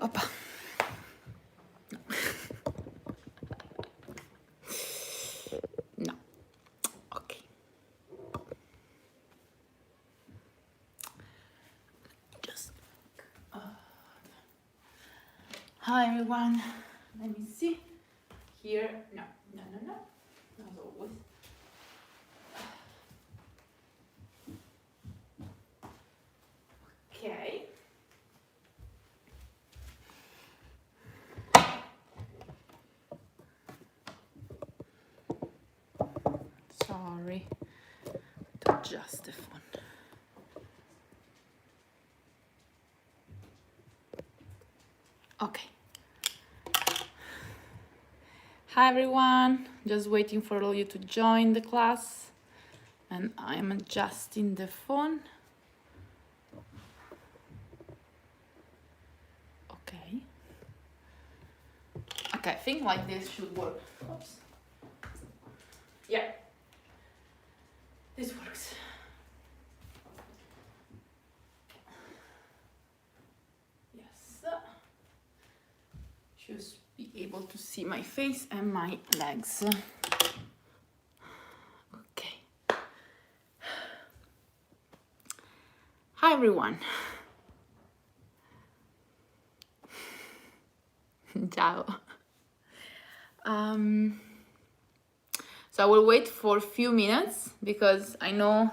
Opa. No. Okay. Just. Hi everyone. Let me see. Here. No. As always. Okay. Sorry. To adjust the phone. Okay. Hi everyone. Just waiting for all you to join the class. And I'm adjusting the phone. Okay. Okay, I think like this should work. Oops. Yeah. This works. Yes. Should be able to see my face and my legs. Okay. Hi everyone. Ciao. So I will wait for a few minutes because I know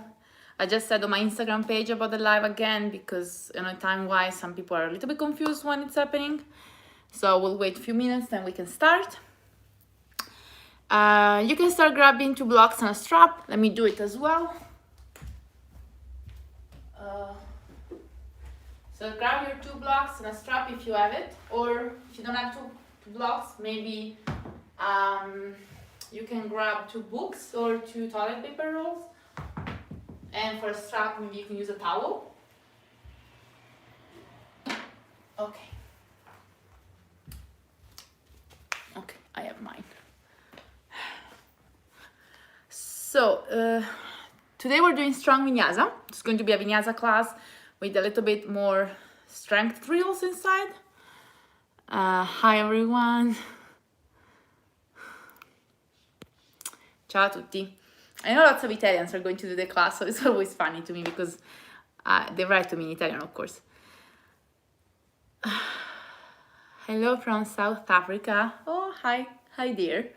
I just said on my Instagram page about the live again because time-wise some people are a little bit confused when it's happening. So we'll wait a few minutes, then we can start. You can start grabbing 2 blocks and a strap. Let me do it as well. So grab your 2 blocks and a strap if you have it, or if you don't have two blocks, maybe you can grab 2 books or 2 toilet paper rolls. And for a strap, maybe you can use a towel. Okay. Okay, I have mine. So, today we're doing strong Vinyasa. It's going to be a Vinyasa class with a little bit more strength drills inside. Hi everyone. Ciao a tutti. I know lots of Italians are going to do the class, so it's always funny to me because they write to me in Italian, of course. Hello from South Africa. Oh, hi. Hi, dear.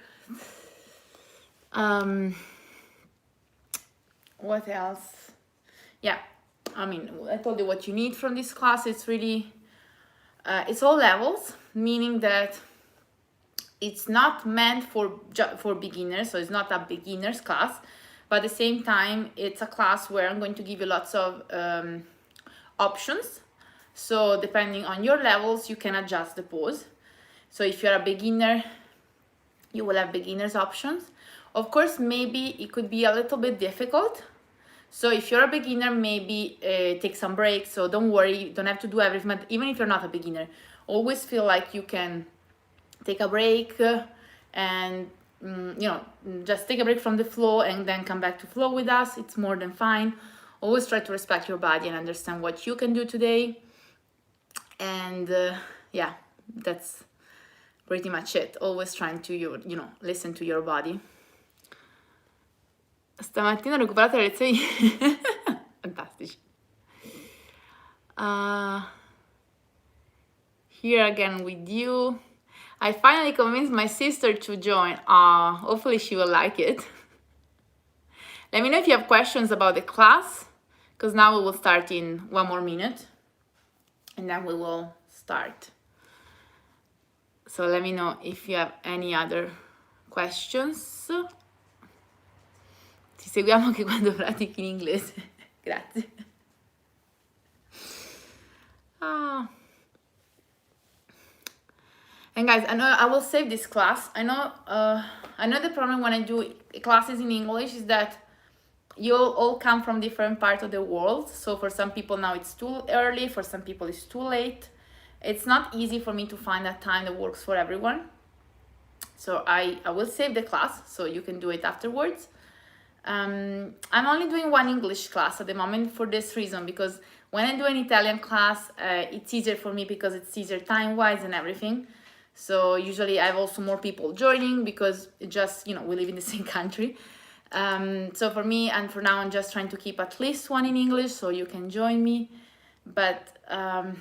What else? Yeah, I mean, I told you what you need from this class. It's really, it's all levels, meaning that it's not meant for beginners, so it's not a beginner's class, but at the same time, it's a class where I'm going to give you lots of options. So depending on your levels, you can adjust the pose. So if you're a beginner, you will have beginner's options. Of course, maybe it could be a little bit difficult. So if you're a beginner, maybe take some breaks. So don't worry, you don't have to do everything. But even if you're not a beginner, always feel like you can take a break and just take a break from the flow and then come back to flow with us. It's more than fine. Always try to respect your body and understand what you can do today. And yeah, that's pretty much it. Always trying to listen to your body. Stamattina ho recuperato le lezioni fantastici. Here again with you. I finally convinced my sister to join. Hopefully she will like it. Let me know if you have questions about the class, because now we will start in 1 more minute and then we will start. So let me know if you have any other questions. Ti seguiamo anche quando pratichi in inglese. Grazie. And guys, I know I will save this class. I know the problem when I do classes in English is that you all come from different parts of the world. So for some people now it's too early, for some people it's too late. It's not easy for me to find a time that works for everyone. So I will save the class so you can do it afterwards. I'm only doing one English class at the moment for this reason, because when I do an Italian class, it's easier for me because it's easier time-wise and everything. So usually I have also more people joining because it just, we live in the same country. So for me, and for now, I'm just trying to keep at least one in English so you can join me. But I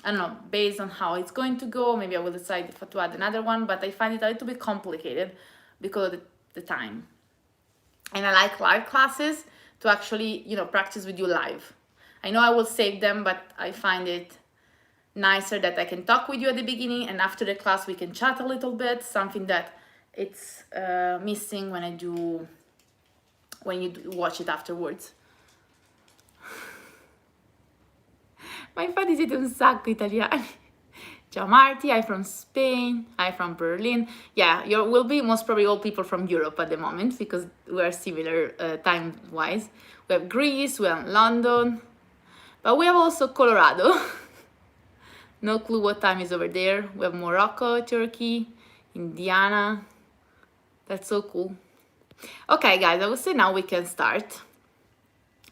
don't know, based on how it's going to go, maybe I will decide if to add another one, but I find it a little bit complicated because of the time. And I like live classes to actually, practice with you live. I know I will save them, but I find it nicer that I can talk with you at the beginning, and after the class we can chat a little bit, something that it's missing when you watch it afterwards. Ma infatti siete un sacco italiani. Ciao Marty, I'm from Spain, I'm from Berlin. Yeah, you will be most probably all people from Europe at the moment because we are similar time-wise. We have Greece, we have London, but we have also Colorado. No clue what time is over there. We have Morocco, Turkey, Indiana. That's so cool. Okay, guys, I would say now we can start.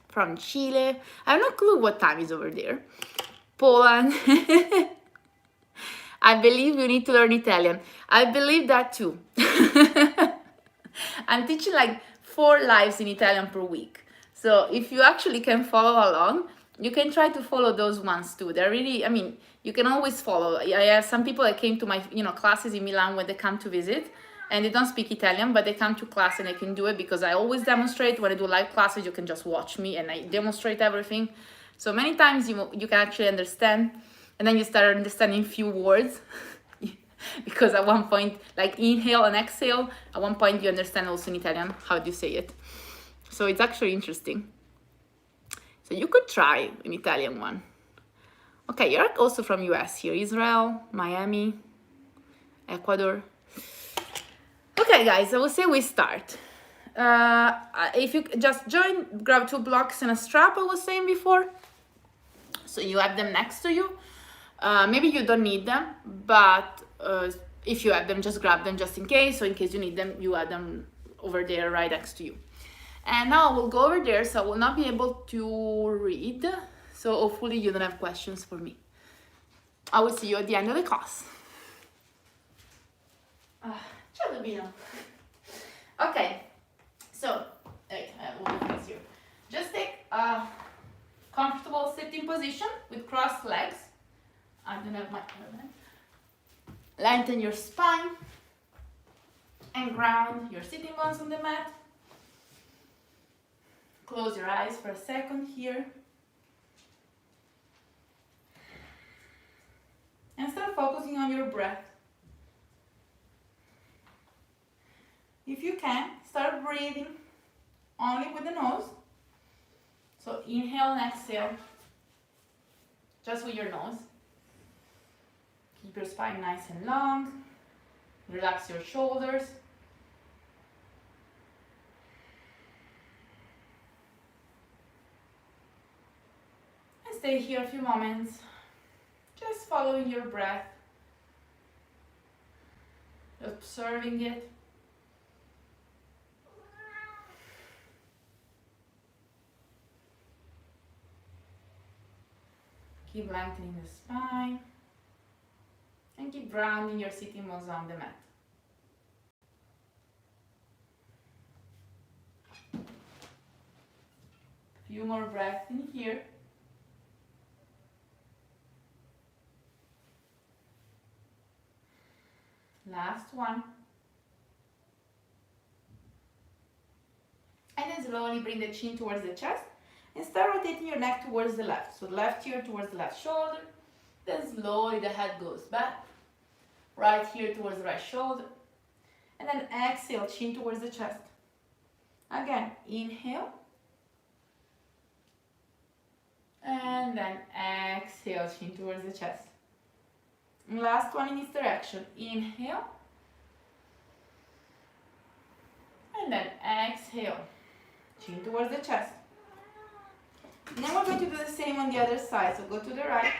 From Chile. I have no clue what time is over there. Poland. I believe you need to learn Italian. I believe that too. I'm teaching like 4 lives in Italian per week. So if you actually can follow along, you can try to follow those ones too. They're really, you can always follow. I have some people that came to my, classes in Milan when they come to visit, and they don't speak Italian, but they come to class and they can do it because I always demonstrate. When I do live classes, you can just watch me and I demonstrate everything. So many times you can actually understand, and then you start understanding few words because at one point, like inhale and exhale, at one point you understand also in Italian how do you say it. So it's actually interesting. So you could try an Italian one. Okay, you're also from US here, Israel, Miami, Ecuador. Okay, guys, I will say we start. If you just join, grab 2 blocks and a strap, I was saying before. So you have them next to you. Maybe you don't need them, but if you have them, just grab them just in case. So in case you need them, you have them over there right next to you. And now we'll go over there, so I will not be able to read. So hopefully you don't have questions for me. I will see you at the end of the class. Ciao Lubino. Okay, so just take a comfortable sitting position with crossed legs. I don't have my element. Lengthen your spine and ground your sitting bones on the mat. Close your eyes for a second here. And start focusing on your breath. If you can, start breathing only with the nose. So inhale and exhale, just with your nose. Keep your spine nice and long. Relax your shoulders. And stay here a few moments, just following your breath, observing it. Keep lengthening the spine and keep grounding your sitting bones on the mat. Few more breaths in here. Last one. And then slowly bring the chin towards the chest. And start rotating your neck towards the left. So left ear towards the left shoulder. Then slowly the head goes back. Right ear towards the right shoulder. And then exhale, chin towards the chest. Again, inhale. And then exhale, chin towards the chest. And last one in this direction. Inhale. And then exhale, chin towards the chest. And then we're going to do the same on the other side. So go to the right.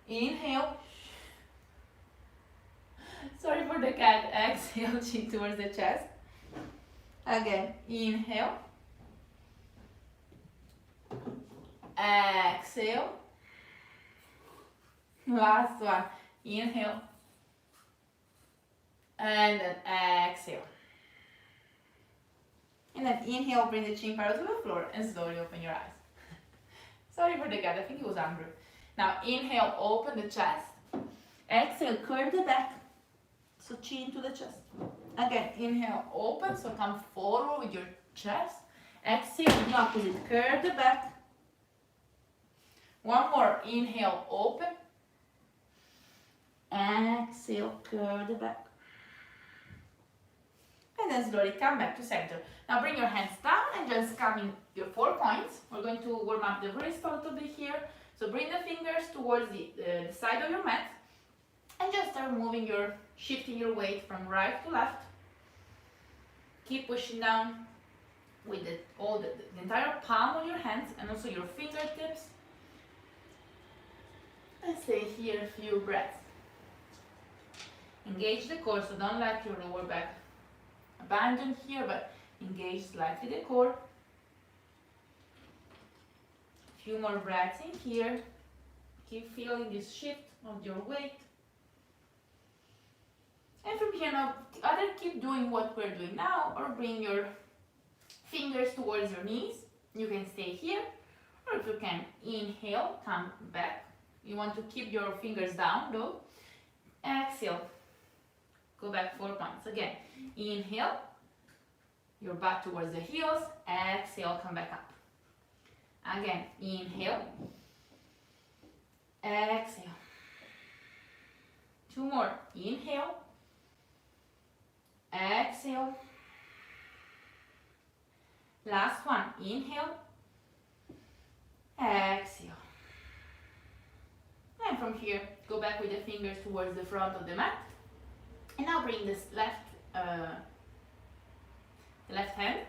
Inhale. Sorry for the cat. Exhale, chin towards the chest. Again, inhale. Exhale. Last one. Inhale. And then exhale. And then inhale, bring the chin parallel to the floor and slowly open your eyes. Sorry for the gap, I think it was Andrew. Now inhale, open the chest. Exhale, curve the back. So chin to the chest. Again, inhale, open, so come forward with your chest. Exhale, the opposite, curve the back. One more, inhale, open. Exhale, curve the back. And then slowly come back to center. Now bring your hands down and just come in your 4 points. We're going to warm up the wrist a little bit here. So bring the fingers towards the side of your mat. And just start moving shifting your weight from right to left. Keep pushing down with the entire palm of your hands and also your fingertips. And stay here a few breaths. Engage the core, so don't let your lower back abandon here, but engage slightly the core. A few more breaths in here. Keep feeling this shift of your weight. And from here now, either keep doing what we're doing now or bring your fingers towards your knees. You can stay here, or if you can, inhale, come back. You want to keep your fingers down though. Exhale, go back 4 points. Again, inhale, your butt towards the heels. Exhale, come back up. Again, inhale. Exhale. 2 more. Inhale. Exhale. Last one. Inhale. Exhale. And from here, go back with the fingers towards the front of the mat. And now bring this left hand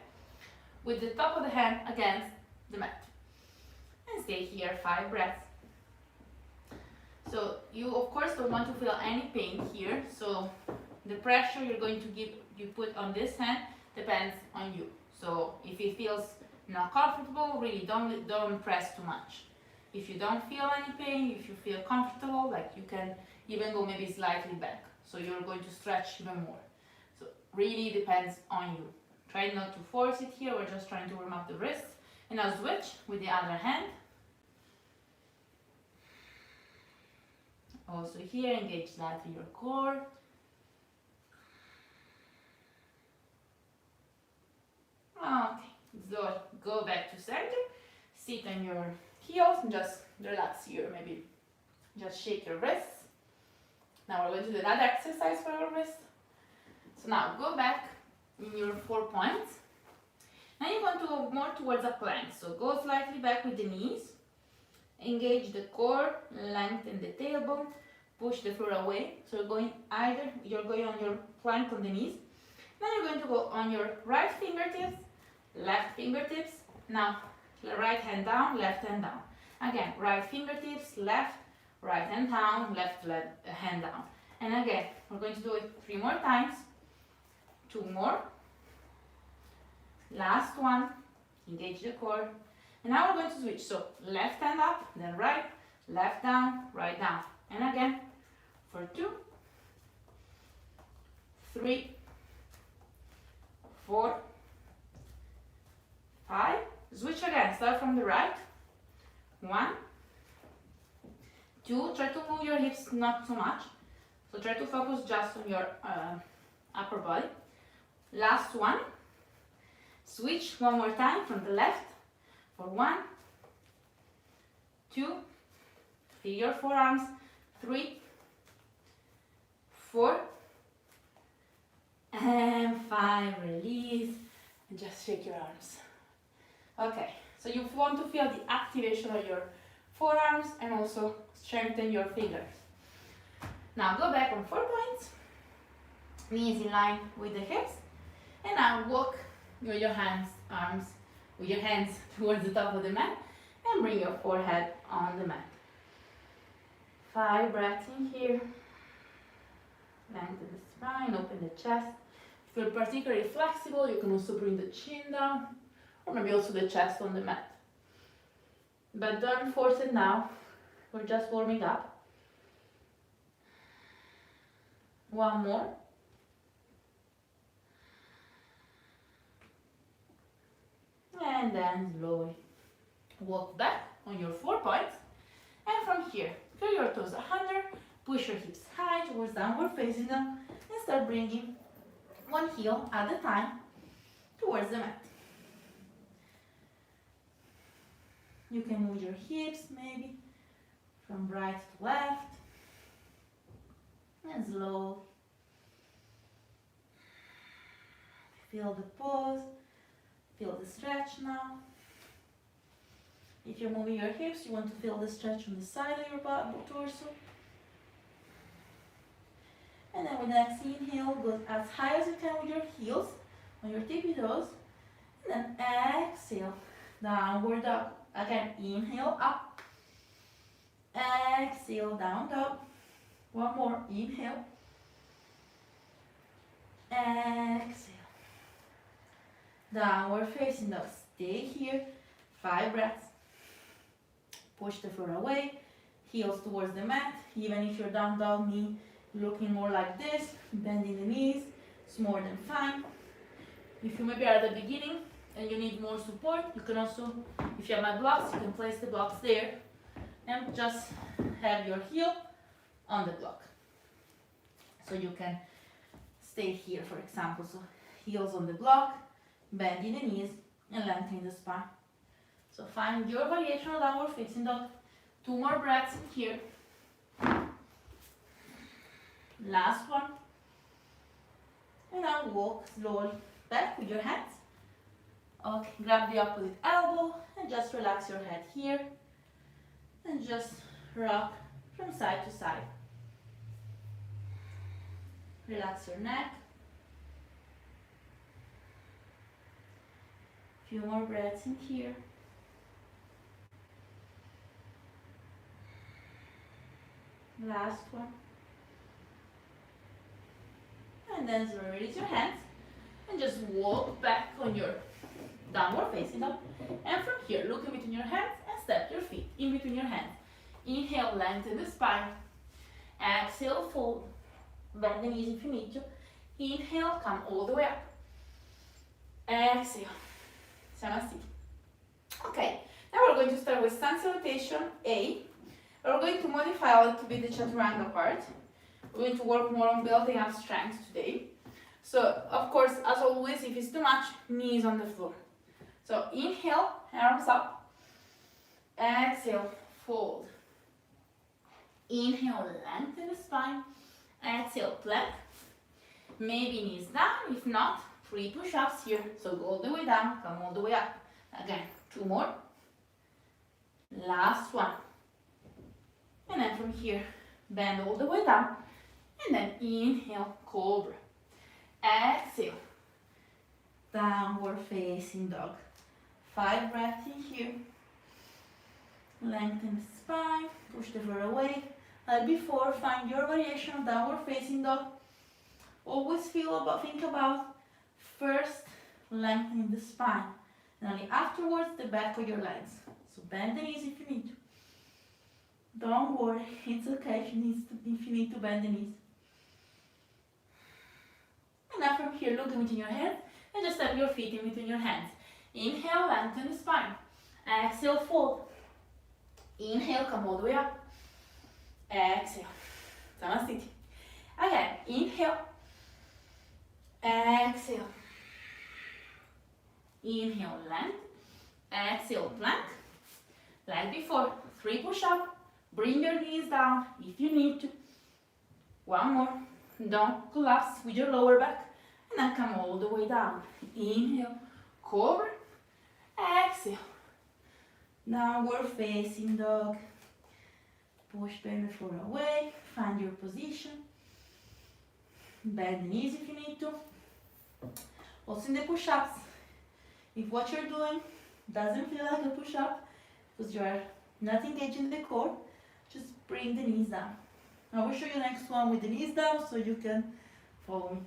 with the top of the hand against the mat. And stay here 5 breaths. So you of course don't want to feel any pain here. So the pressure you put on this hand depends on you. So if it feels not comfortable, really don't press too much. If you don't feel any pain, if you feel comfortable, like you can even go maybe slightly back. So you're going to stretch even more. So really depends on you. Try not to force it here. We're just trying to warm up the wrists. And now switch with the other hand. Also here, engage slightly your core. Okay, so go back to center. Sit on your heels and just relax here. Maybe just shake your wrists. Now we're going to do another exercise for our wrist. So now go back in your 4 points. Now you want to go more towards a plank. So go slightly back with the knees. Engage the core, lengthen the tailbone, push the floor away. So you're going on your plank on the knees. Then you're going to go on your right fingertips, left fingertips. Now right hand down, left hand down. Again, right fingertips, left, right hand down, left hand down. And again, we're going to do it 3 more times. 2 more. Last one. Engage the core. And now we're going to switch. So left hand up, then right, left down, right down. And again, for 2, 3, 4, 5. Switch again. Start from the right. 1, 2. Try to move your hips not so much. So try to focus just on your upper body. Last one. Switch 1 more time from the left. For 1, 2. Feel your forearms. 3, 4, and 5. Release and just shake your arms. Okay, so you want to feel the activation of your forearms and also strengthen your fingers. Now go back on 4 points, knees in line with the hips, and now walk with your hands towards the top of the mat and bring your forehead on the mat. 5 breaths in here. Lengthen the spine, open the chest. If you're particularly flexible, you can also bring the chin down, or maybe also the chest on the mat. But don't force it now, we're just warming up. One more. And then slowly walk back on your 4 points. And from here, curl your toes under, push your hips high towards downward facing dog, and start bringing one heel at a time towards the mat. You can move your hips maybe from right to left, and slow. Feel the pose, feel the stretch now. If you're moving your hips, you want to feel the stretch on the side of your torso. And then with the next inhale, go as high as you can with your heels on your tippy toes. And then exhale, downward dog. Again, inhale up. Exhale, down dog. One more, inhale. Exhale. Downward facing dog. Stay here, 5 breaths. Push the floor away, heels towards the mat. Even if you're down dog, knee looking more like this, bending the knees, it's more than fine. If you maybe are at the beginning and you need more support, you can also, if you have my blocks, you can place the blocks there and just have your heel on the block. So you can stay here, for example. So heels on the block, bending the knees and lengthening the spine. So find your variation of downward facing dog. 2 more breaths in here. Last one. And now walk slowly back with your hands. Okay, grab the opposite elbow and just relax your head here. And just rock from side to side. Relax your neck. Few more breaths in here. Last one. And then slowly release your hands and just walk back on your downward facing dog. And from here, look in between your hands and step your feet in between your hands. Inhale, lengthen the spine. Exhale, fold. Bend the knees if you need to. Inhale, come all the way up. Exhale. Samasthiti. Okay, now we're going to start with sun salutation A. We're going to modify a little bit the chaturanga part. We're going to work more on building up strength today. So, of course, as always, if it's too much, knees on the floor. So, inhale, arms up. Exhale, fold. Inhale, lengthen the spine. Exhale, plank. Maybe knees down. If not, 3 push-ups here. So, go all the way down, come all the way up. Again, 2 more. Last one. And then from here, bend all the way down. And then inhale, cobra. Exhale, downward facing dog. 5 breaths in here. Lengthen the spine, push the floor away. Like before, find your variation of downward facing dog. Always think about first lengthening the spine. And only afterwards the back of your legs. So bend the knees if you need to. Don't worry, it's okay if you need to bend the knees. And now from here, look in between your hands and just step your feet in between your hands. Inhale, lengthen the spine. Exhale, fold. Inhale, come all the way up. Exhale. Samasthiti. Again, inhale. Exhale. Inhale, length. Exhale, plank. Like before, 3 push-up. Bring your knees down if you need to. 1 more. Don't collapse with your lower back. And then come all the way down. Inhale, cobra. Exhale. Downward facing dog. Push the floor away. Find your position. Bend the knees if you need to. Also in the push-ups, if what you're doing doesn't feel like a push-up because you are not engaging the core, just bring the knees down. I will show you the next one with the knees down so you can follow me.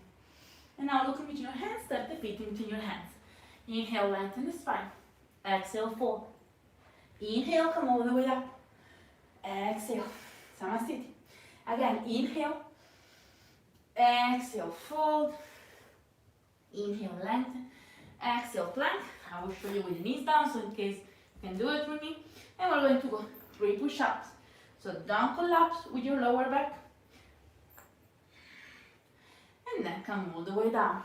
And now look in between your hands, step the feet in between your hands. Inhale, lengthen the spine. Exhale, fold. Inhale, come all the way up. Exhale, Samasthiti. Again, inhale. Exhale, fold. Inhale, lengthen. Exhale, plank. I will show you with the knees down, so in case you can do it with me. And we're going to go 3 push-ups. So don't collapse with your lower back. And then come all the way down.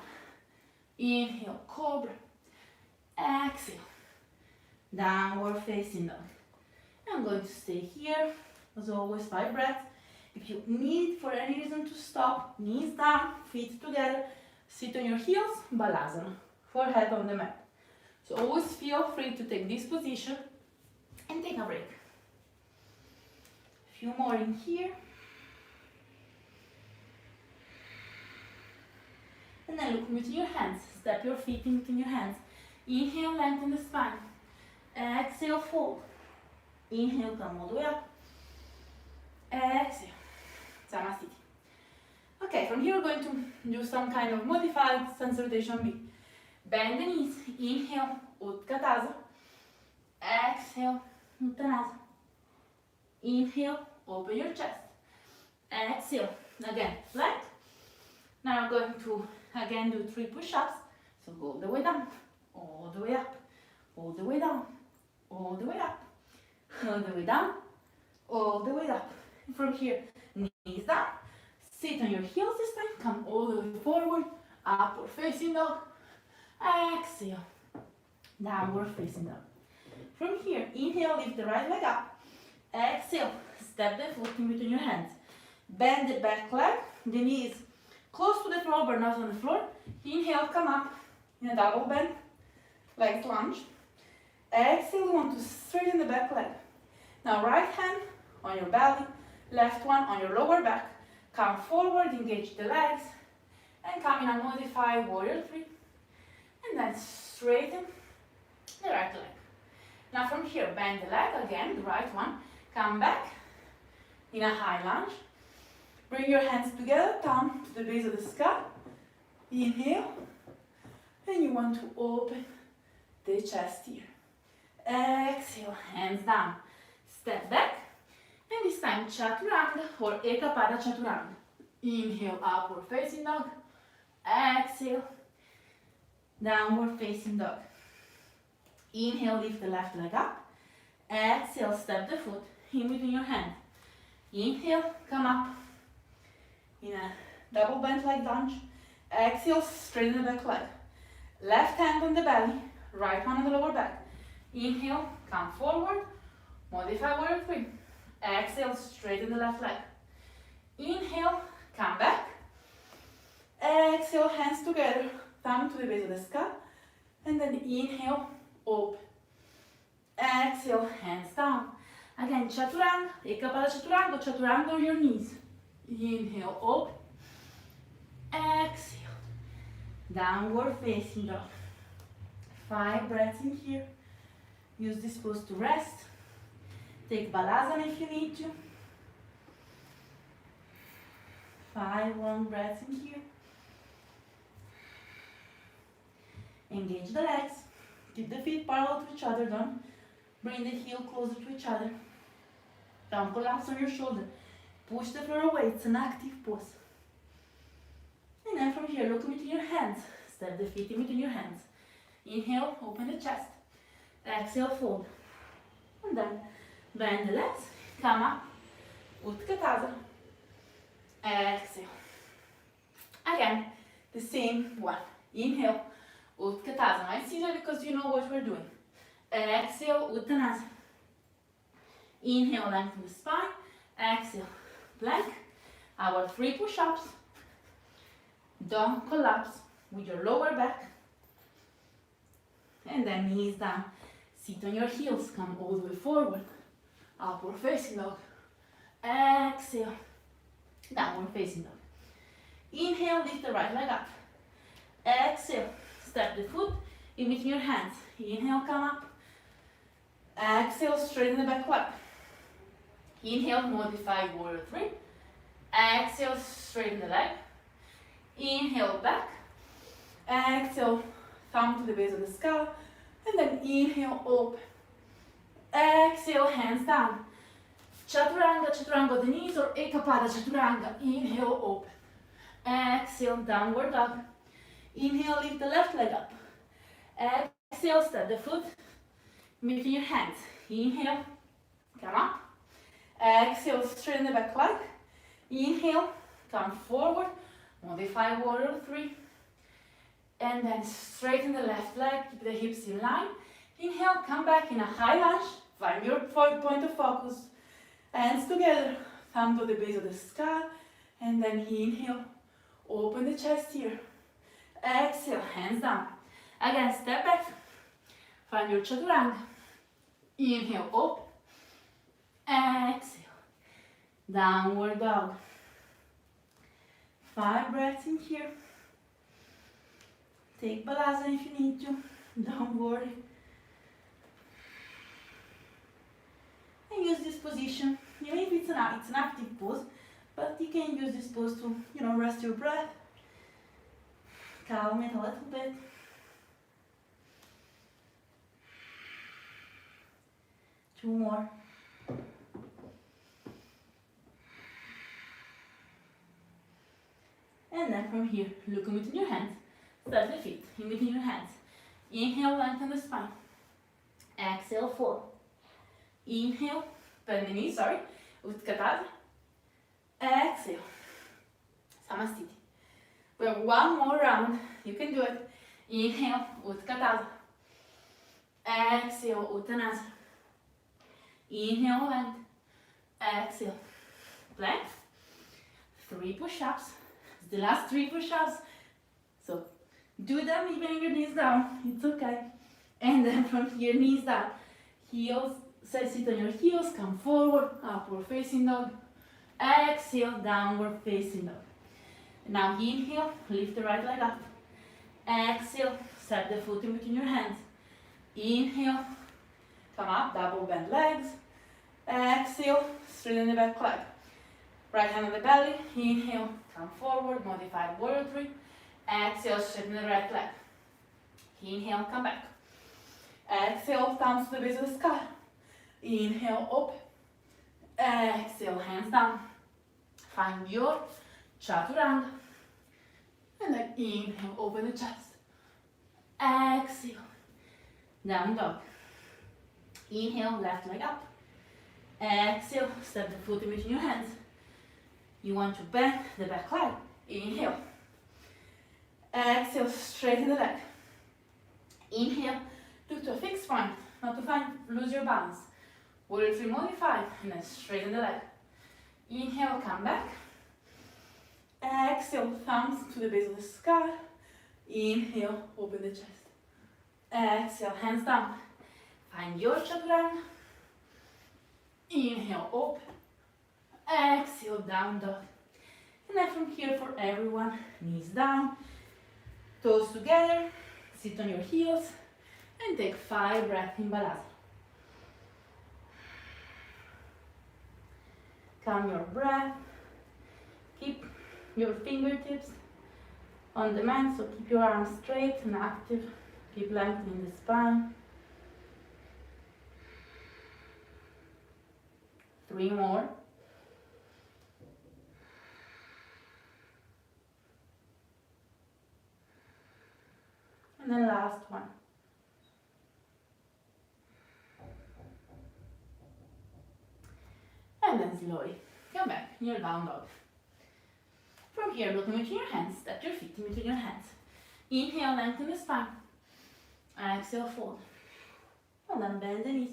Inhale, cobra. Exhale. Downward facing dog. I'm going to stay here. As always, 5 breaths. If you need for any reason to stop, knees down, feet together, sit on your heels, balasana, forehead on the mat. So always feel free to take this position and take a break. A few more in here. And then look between your hands. Step your feet in between your hands. Inhale, lengthen the spine. Exhale, fold. Inhale, come all the way up. Exhale. Samasthiti. Okay, from here we're going to do some kind of modified salutation B. Bend the knees. Inhale, Utkatasana. Exhale, Uttanasana. Inhale, open your chest. Exhale, again, plank. Now we're going to again do 3 push-ups. So go all the way down, all the way up, all the way down, all the way up, all the way down, all the way up. And from here, knees down, sit on your heels this time, come all the way forward, upward facing dog, exhale, downward facing dog. From here, inhale, lift the right leg up, exhale, step the foot in between your hands, bend the back leg, the knees close to the floor but not on the floor. Inhale, come up in a double bend, legs lunge. Exhale, we want to straighten the back leg. Now right hand on your belly, left one on your lower back. Come forward, engage the legs, and come in a modified warrior 3. And then straighten the right leg. Now from here, bend the leg again, the right one. Come back in a high lunge. Bring your hands together, thumb to the base of the skull. Inhale. And you want to open the chest here. Exhale, hands down. Step back. And this time chaturanga or ekapada chaturanga. Inhale, upward facing dog. Exhale, downward facing dog. Inhale, lift the left leg up. Exhale, step the foot in between your hands. Inhale, come up in a double bent leg lunge. Exhale, straighten the back leg. Left hand on the belly, right one on the lower back. Inhale, come forward, modify warrior 3. Exhale, straighten the left leg. Inhale, come back. Exhale, hands together, thumb to the base of the skull. And then inhale, open. Exhale, hands down. Again, chaturanga, ekapada chaturanga, chaturanga on your knees. Inhale, open. Exhale. Downward facing dog. 5 breaths in here. Use this pose to rest. Take balasana if you need to. 5 long breaths in here. Engage the legs. Keep the feet parallel to each other. Don't bring the heel closer to each other. Don't collapse on your shoulder. Push the floor away. It's an active pose. And then from here, look between your hands. Step the feet in between your hands. Inhale, open the chest. Exhale, fold. And then bend the legs. Come up. Utkatasana. Exhale. Again, the same one. Inhale, Utkatasana. I see that because you know what we're doing. Exhale, Uttanasana. Inhale, lengthen the spine. Exhale, plank. Our 3 push-ups. Don't collapse with your lower back. And then knees down. Sit on your heels. Come all the way forward. Upward facing dog. Exhale. Downward facing dog. Inhale, lift the right leg up. Exhale, step the foot in between your hands. Inhale, come up. Exhale, straighten the back leg. Inhale, modify warrior 3. Exhale, straighten the leg. Inhale, back. Exhale, thumb to the base of the skull, and then inhale, open. Exhale, hands down. Chaturanga, chaturanga the knees, or ekapada chaturanga. Inhale, open. Exhale, downward dog. Inhale, lift the left leg up. Exhale, step the foot between your hands. Inhale, come up. Exhale, straighten the back leg. Inhale, come forward. Modify warrior 3. And then straighten the left leg, keep the hips in line. Inhale, come back in a high lunge. Find your point of focus. Hands together, thumb to the base of the skull. And then inhale, open the chest here. Exhale, hands down. Again, step back. Find your chaturanga. Inhale, open. Exhale, downward dog. 5 breaths in here. Take balasana if you need to. Don't worry. And use this position. Even if it's an active pose, but you can use this pose to, rest your breath. Calm it a little bit. Two more. And then from here, look in between your hands. Step the feet in between your hands. Inhale, lengthen the spine. Exhale, fold. Inhale, bend the knees, Utkatada. Exhale. Samasthiti. We have one more round. You can do it. Inhale, Utkatada. Exhale, Uttanasana. Inhale, length. Exhale, plank. 3 push-ups. It's the last 3 push-ups. So do them even if your knees down. It's okay. And then from here, knees down. Heels, sit on your heels, come forward, upward facing dog. Exhale, downward facing dog. Now inhale, lift the right leg up. Exhale, set the foot in between your hands. Inhale, come up, double bend legs. Exhale, straighten the back leg. Right hand on the belly. Inhale, come forward, modified warrior 3. Exhale, straighten the right leg. Inhale, come back. Exhale, thumbs to the base of the skull. Inhale, up. Exhale, hands down. Find your chaturanga. And then inhale, open the chest. Exhale, down dog. Inhale, left leg up. Exhale, step the foot in between your hands. You want to bend the back leg. Inhale. Exhale, straighten the leg. Inhale, look to a fixed point, not to lose your balance. Warrior 3 modified, and then straighten the leg. Inhale, come back. Exhale, thumbs to the base of the skull. Inhale, open the chest. Exhale, hands down. Find your chaturanga. Inhale, up. Exhale, down dog. And then from here for everyone, knees down, toes together, sit on your heels, and take 5 breaths in balasana. Calm your breath. Keep your fingertips on the mat, so keep your arms straight and active. Keep lengthening the spine. 3 more. And then last one. And then slowly come back in your down dog. From here, look in between your hands, step your feet in between your hands. Inhale, lengthen the spine. Exhale, fold. And then bend the knees.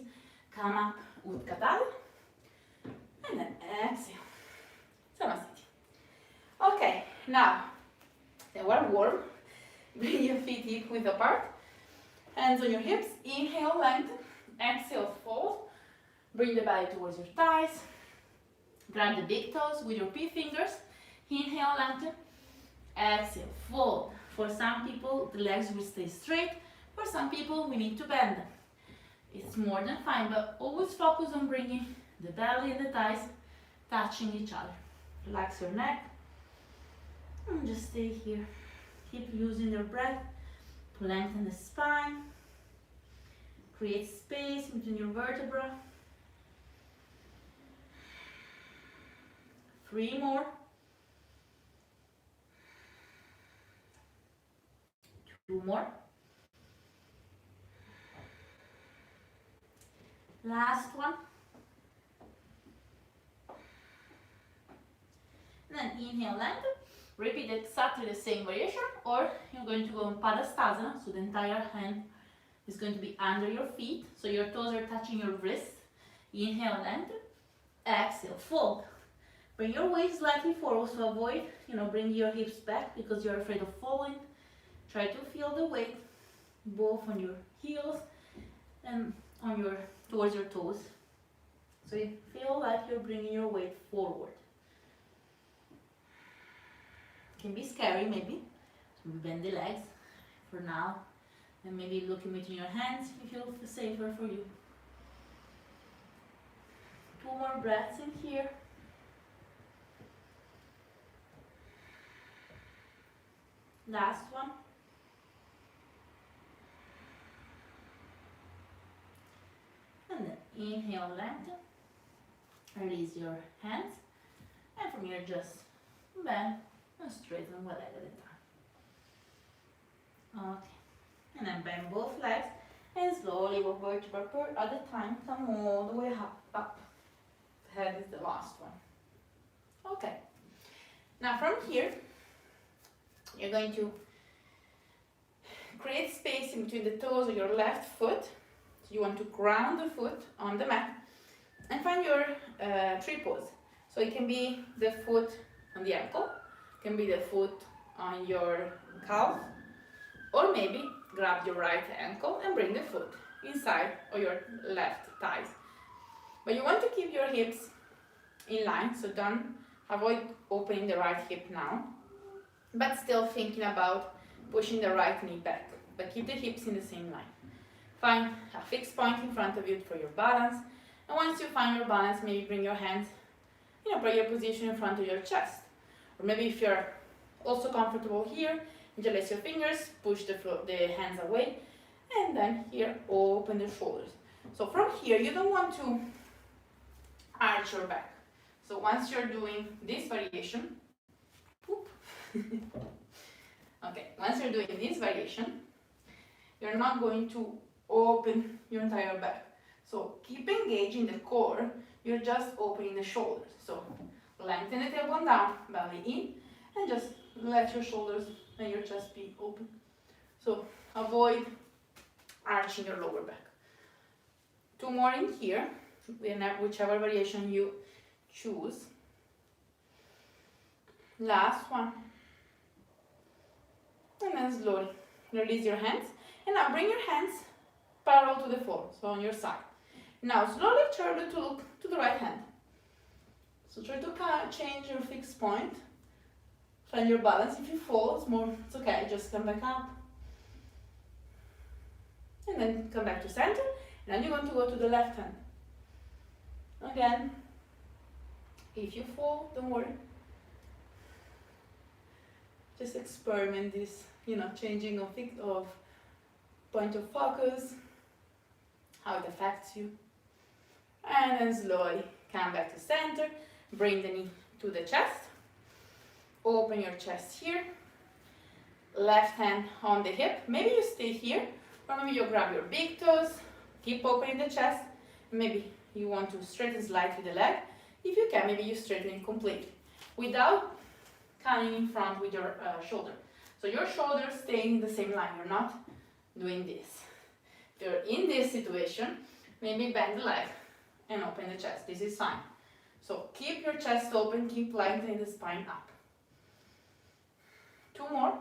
Come up, Utkatada. And then exhale. Samasthiti. Okay, now they were warm. Bring your feet hip width apart. Hands on your hips. Inhale, lengthen. Exhale, fold. Bring the belly towards your thighs. Grab the big toes with your P fingers. Inhale, lengthen. Exhale, fold. For some people, the legs will stay straight. For some people, we need to bend them. It's more than fine, but always focus on bringing the belly and the thighs touching each other. Relax your neck. And just stay here. Keep using your breath to lengthen the spine. Create space between your vertebrae. 3 more. 2 more. Last one. And then inhale, lengthen. Repeat exactly the same variation, or you're going to go in Padastasana, so the entire hand is going to be under your feet, so your toes are touching your wrist. Inhale, lengthen. Exhale, fold. Bring your weight slightly forward, so avoid, bringing your hips back because you're afraid of falling. Try to feel the weight both on your heels and on towards your toes. So you feel like you're bringing your weight forward. Can be scary maybe, so bend the legs for now, and maybe look in between your hands if you feel safer for you. 2 more breaths in here. Last one. And then inhale, lengthen. Release your hands, and from here just bend and straighten one leg at a time. Okay, and then bend both legs and slowly, one vertebra per at a time, come all the way up. The head is the last one. Okay, now from here, you're going to create space in between the toes of your left foot. So you want to ground the foot on the mat and find your tree pose. So it can be the foot on the ankle, can be the foot on your calf, or maybe grab your right ankle and bring the foot inside of your left thighs. But you want to keep your hips in line, so don't avoid opening the right hip now, but still thinking about pushing the right knee back, but keep the hips in the same line. Find a fixed point in front of you for your balance, and once you find your balance, maybe bring your hands in a prayer position in front of your chest. Or maybe if you're also comfortable here, interlace your fingers, push the hands away, and then here open the shoulders. So from here, you don't want to arch your back. So once you're doing this variation, okay, once you're doing this variation, you're not going to open your entire back. So keep engaging the core, you're just opening the shoulders. So lengthen the tailbone down, belly in, and just let your shoulders and your chest be open. So avoid arching your lower back. 2 more in here, whichever variation you choose. Last one. And then slowly release your hands. And now bring your hands parallel to the floor, so on your side. Now slowly try to look to the right hand. So try to change your fixed point. Find your balance. If you fall, it's okay, just come back up. And then come back to center. And then you're going to go to the left hand. Again, if you fall, don't worry. Just experiment this, changing of point of focus, how it affects you. And then slowly come back to center, bring the knee to the chest, open your chest here, left hand on the hip. Maybe you stay here, or maybe you grab your big toes, keep opening the chest. Maybe you want to straighten slightly the leg. If you can, maybe you straighten it completely without coming in front with your shoulder. So your shoulders stay in the same line, you're not doing this. If you're in this situation, maybe bend the leg and open the chest. This is fine. So keep your chest open, keep lengthening the spine up. 2 more.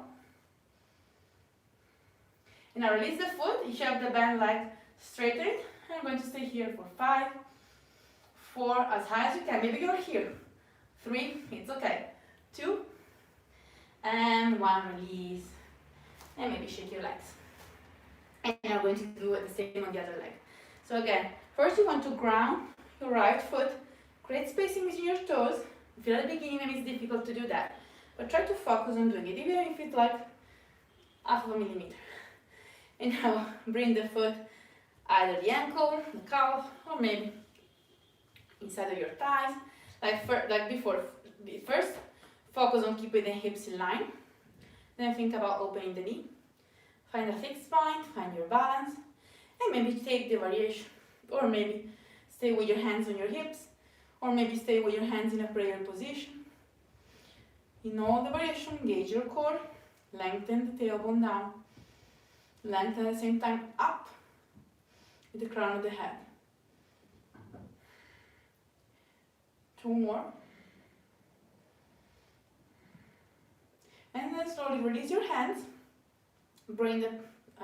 And now release the foot. If you have the bend leg, straighten it. I'm going to stay here for 5, 4, as high as you can. Maybe you're here. 3, it's okay. 2, and 1, release. And maybe shake your legs. And you're going to do the same on the other leg. So again, first you want to ground your right foot, create spacing between your toes. If you're at the beginning, maybe it's difficult to do that, but try to focus on doing it. Even if it's like half of a millimeter. And now bring the foot, either the ankle, the calf, or maybe inside of your thighs. Like before, first focus on keeping the hips in line. Then think about opening the knee. Find a fixed point, find your balance, and maybe take the variation. Or maybe stay with your hands on your hips, or maybe stay with your hands in a prayer position. In all the variation, engage your core, lengthen the tailbone down, lengthen at the same time up with the crown of the head. 2 more. And then slowly release your hands, bring the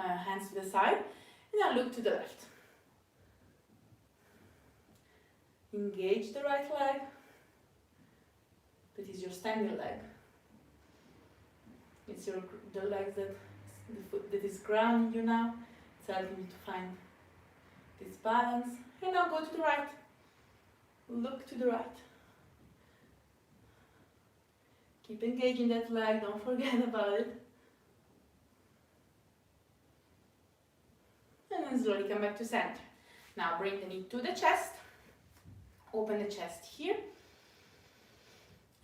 hands to the side, and now look to the left. Engage the right leg, that is your standing leg. It's the leg the foot that is grounding you now. It's helping you to find this balance. And now go to the right. Look to the right. Keep engaging that leg, don't forget about it. And then slowly come back to center. Now bring the knee to the chest. Open the chest here.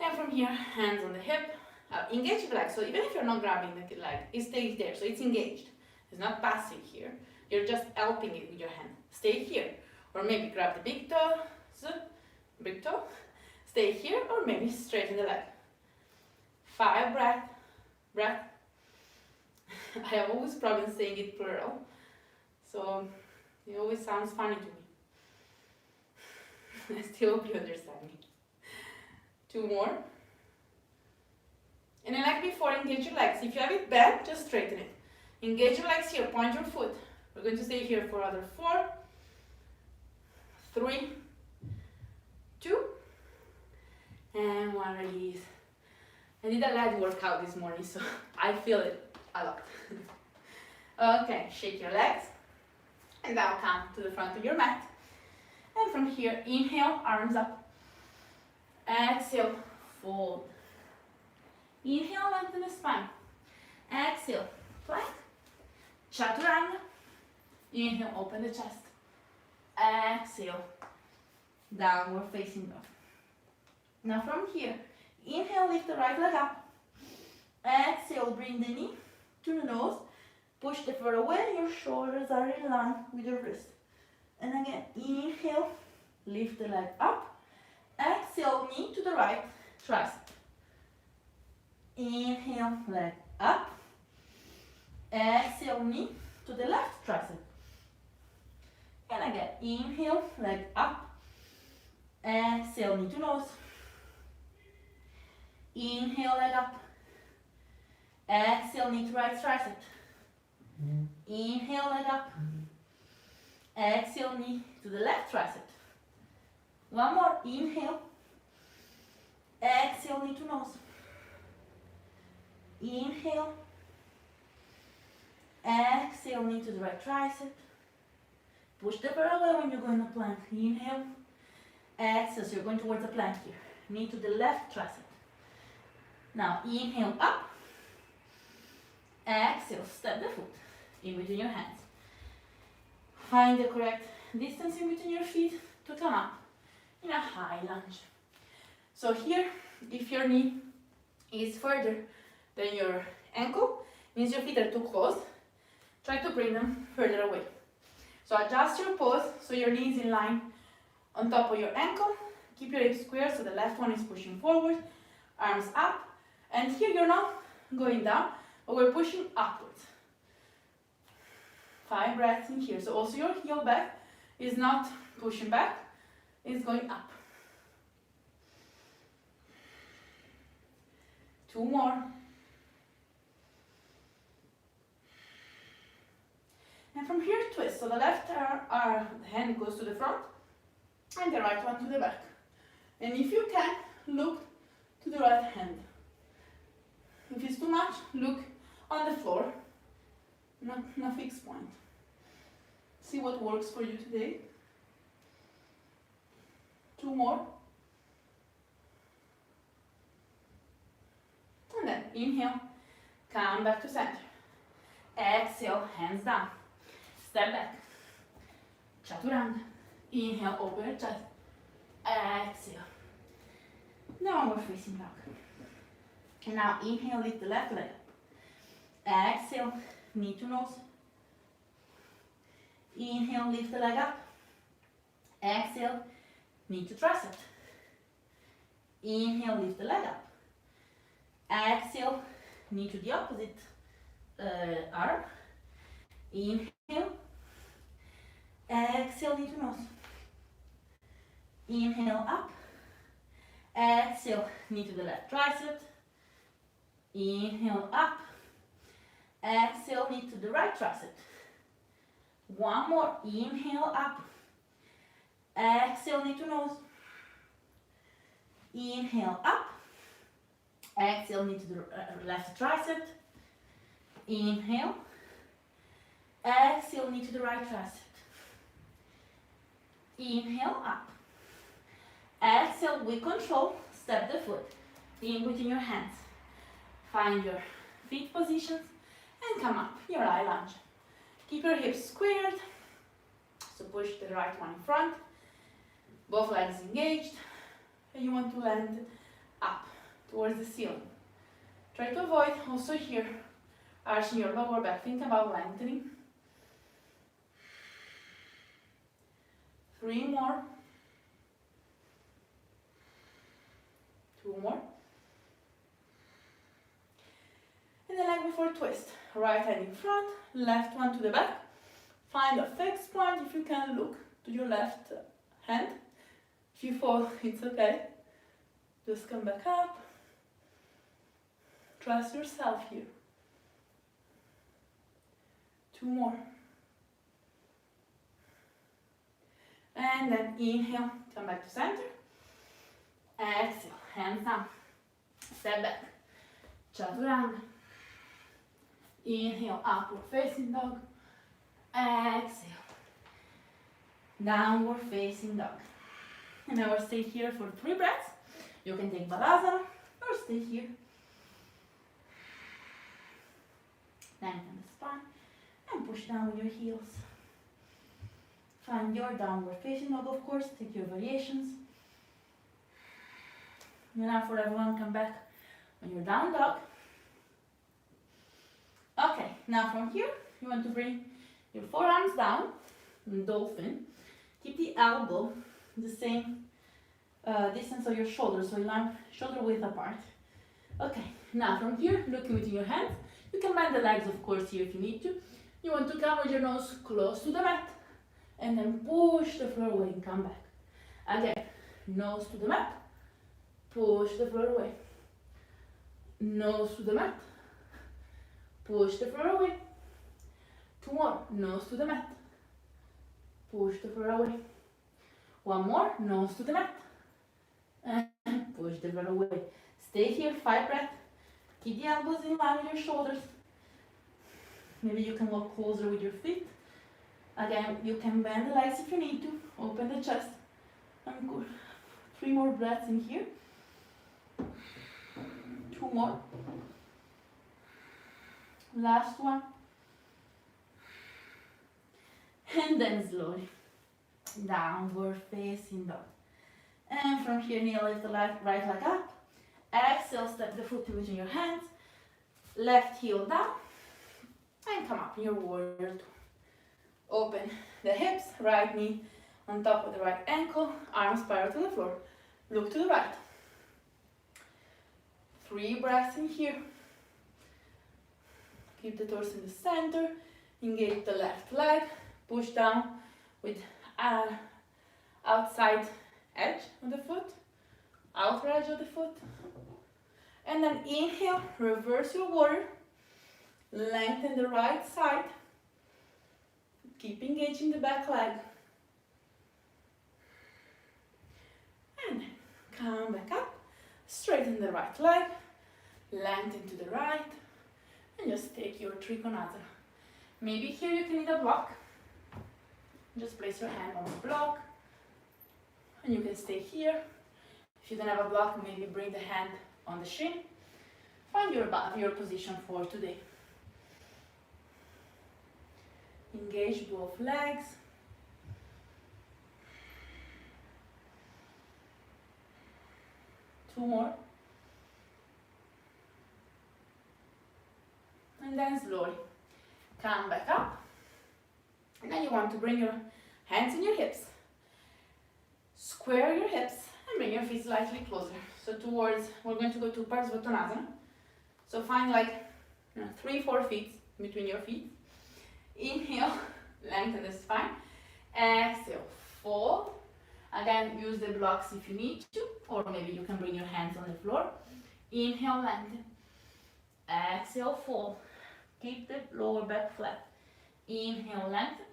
And from here, hands on the hip. Engage the leg. So even if you're not grabbing the leg, it stays there. So it's engaged. It's not passive here. You're just helping it with your hand. Stay here. Or maybe grab the big toe. Stay here. Or maybe straighten the leg. 5 breath. I have always problems saying it plural. So it always sounds funny to me. I still hope you understand me. 2 more. And then like before, engage your legs. If you have it bent, just straighten it. Engage your legs here, point your foot. We're going to stay here for another 4, 3, 2, and 1, release. I did a leg workout this morning, so I feel it a lot. Okay, shake your legs. And now come to the front of your mat. And from here, inhale, arms up. Exhale, fold. Inhale, lengthen the spine. Exhale, plank. Chaturanga. Inhale, open the chest. Exhale, downward facing dog. Now from here, inhale, lift the right leg up. Exhale, bring the knee to the nose. Push the foot away, your shoulders are in line with your wrist. And again, inhale, lift the leg up. Exhale, knee to the right, tricep. Inhale, leg up. Exhale, knee to the left, tricep. And again, inhale, leg up. Exhale, knee to nose. Inhale, leg up. Exhale, knee to right tricep. Inhale, leg up. Exhale, knee to the left tricep. 1 more, inhale. Exhale, knee to nose. Inhale. Exhale, knee to the right tricep. Push the foot away when you're going to plank. Inhale. Exhale, so you're going towards the plank here. Knee to the left tricep. Now, inhale up. Exhale, step the foot in between your hands. Find the correct distance in between your feet to come up in a high lunge. So here, if your knee is further than your ankle, means your feet are too close. Try to bring them further away. So adjust your pose so your knee is in line on top of your ankle. Keep your hips square so the left one is pushing forward, arms up. And here you're not going down, but we're pushing upwards. 5 breaths in here. So also your heel back is not pushing back, it's going up. 2 more. And from here, twist. So the left hand goes to the front and the right one to the back. And if you can, look to the right hand. If it's too much, look on the floor, not a fixed point. See what works for you today. 2 more. And then inhale, come back to center. Exhale, hands down. Step back. Chaturanga. Inhale, open your chest. Exhale. Downward facing dog. And now inhale, lift the left leg up. Exhale, knee to nose. Inhale, lift the leg up. Exhale, knee to tricep. Inhale, lift the leg up. Exhale, knee to the opposite arm. Inhale. Exhale, knee to nose. Inhale, up. Exhale, knee to the left tricep. Inhale, up. Exhale, knee to the right tricep. One more. Inhale, up. Exhale, knee to nose. Inhale, up. Exhale, knee to the left tricep. Inhale. Exhale, knee to the right tricep. Inhale, up. Exhale, with control, step the foot in between your hands. Find your feet positions and come up, your eye lunge. Keep your hips squared, so push the right one in front, both legs engaged, and you want to land up towards the ceiling. Try to avoid also here, arching your lower back, think about lengthening. 3 more. 2 more. And the leg before twist. Right hand in front, left one to the back. Find a fixed point if you can, look to your left hand. If you fall, it's okay. Just come back up. Trust yourself here. 2 more. And then inhale, come back to center. Exhale, hands down. Step back. Chaturanga. Inhale, upward facing dog. Exhale. Downward facing dog. And now we'll stay here for 3 breaths. You can take Balasana or stay here. Lengthen the spine and push down with your heels. Find your downward facing dog, of course. Take your variations. And now for everyone, come back on your down dog. Okay, now from here, you want to bring your forearms down, in dolphin. Keep the elbow the same distance of your shoulders, so you line shoulder width apart. Okay, now from here, looking within your hands, you can bend the legs, of course, here if you need to. You want to come with your nose close to the mat, and then push the floor away and come back. Again, nose to the mat, push the floor away. Nose to the mat, push the floor away. 2 more, nose to the mat, push the floor away. 1 more, nose to the mat, and push the floor away. Stay here, 5 breaths. Keep the elbows in line with your shoulders. Maybe you can walk closer with your feet. Again, you can bend the legs if you need to. Open the chest. And good. 3 more breaths in here. 2 more. Last one. And then slowly. Downward facing dog. And from here, kneel, lift the right leg up. Exhale, step the foot in between your hands. Left heel down. And come up in your warrior 2. Open the hips, right knee on top of the right ankle, arms parallel to the floor. Look to the right. 3 breaths in here. Keep the torso in the center. Engage the left leg. Push down with outside edge of the foot, outer edge of the foot. And then inhale, reverse your warrior. Lengthen the right side. Keep engaging the back leg. And then come back up. Straighten the right leg. Lengthen to the right. And just take your Trikonasana. Maybe here you can need a block. Just place your hand on the block. And you can stay here. If you don't have a block, maybe bring the hand on the shin. Find your position for today. Engage both legs. Two more. And then slowly come back up. And then you want to bring your hands in your hips. Square your hips and bring your feet slightly closer. So towards, we're going to go to Parsvottanasana. So find like 3-4 feet between your feet. Inhale, lengthen the spine. Exhale, fold. Again, use the blocks if you need to, or maybe you can bring your hands on the floor. Inhale, lengthen. Exhale, fold. Keep the lower back flat. Inhale, lengthen.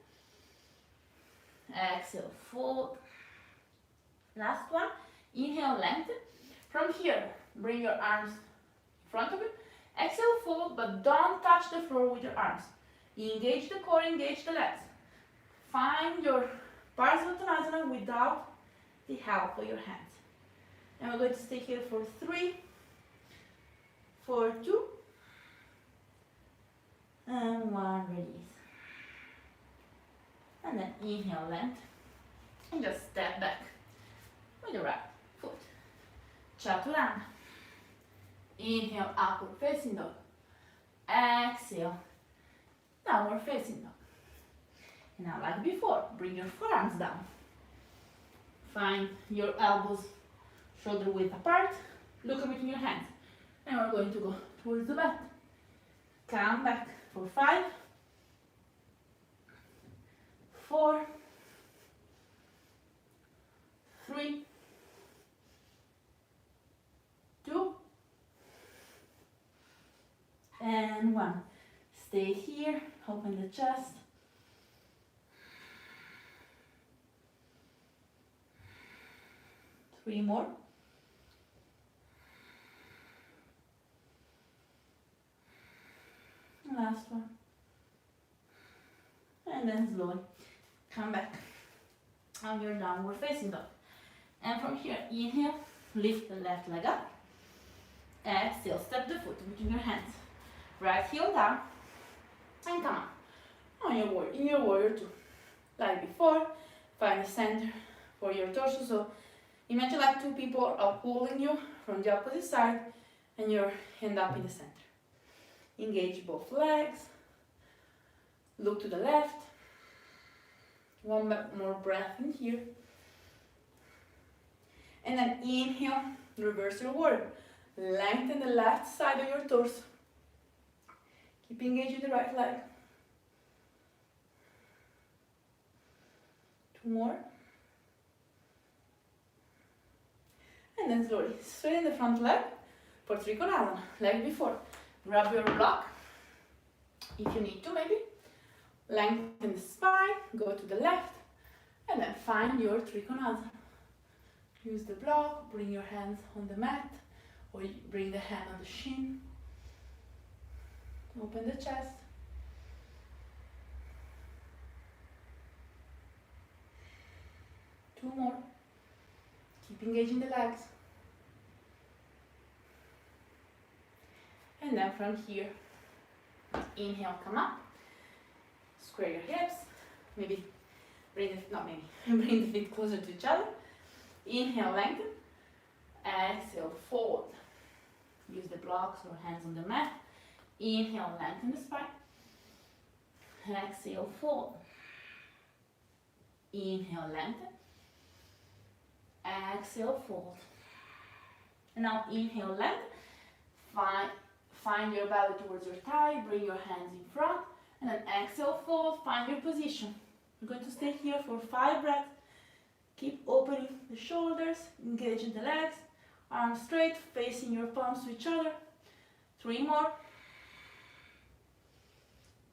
Exhale, fold. Last one. Inhale, lengthen. From here, bring your arms in front of you. Exhale, fold, but don't touch the floor with your arms. Engage the core, engage the legs. Find your Parsvottanasana without the help of your hands. And we're going to stay here for 3, for 2, and 1, release. And then inhale, length, and just step back with the right foot. Chaturanga. Inhale, upward facing dog. Exhale, downward facing dog. And now, like before, bring your forearms down. Find your elbows shoulder width apart. Look between your hands. And we're going to go towards the mat. Come back for 5, 4, 3, 2, and 1. Stay here, open the chest. Three more. Last one. And then slowly come back on your downward facing dog. And from here, inhale, lift the left leg up. Exhale, step the foot between your hands. Right heel down. And come on your warrior, in your warrior two. Like before, find the center for your torso. So imagine like two people are pulling you from the opposite side and you end up in the center. Engage both legs. Look to the left. One more breath in here. And then inhale, reverse your warrior. Lengthen the left side of your torso. Keep engaging the right leg. Two more. And then slowly straighten the front leg for Trikonasana, like before. Grab your block, if you need to maybe. Lengthen the spine, go to the left, and then find your Trikonasana. Use the block, bring your hands on the mat, or you bring the hand on the shin. Open the chest. Two more. Keep engaging the legs. And then from here, inhale, come up. Square your hips. Maybe bring bring the feet closer to each other. Inhale, lengthen. Exhale, fold. Use the blocks or hands on the mat. Inhale, lengthen the spine. Exhale, fold. Inhale, lengthen. Exhale, fold. And now inhale, lengthen. Find your belly towards your thigh. Bring your hands in front. And then exhale, fold. Find your position. You're going to stay here for 5 breaths. Keep opening the shoulders. Engaging the legs. Arms straight, facing your palms to each other. 3 more.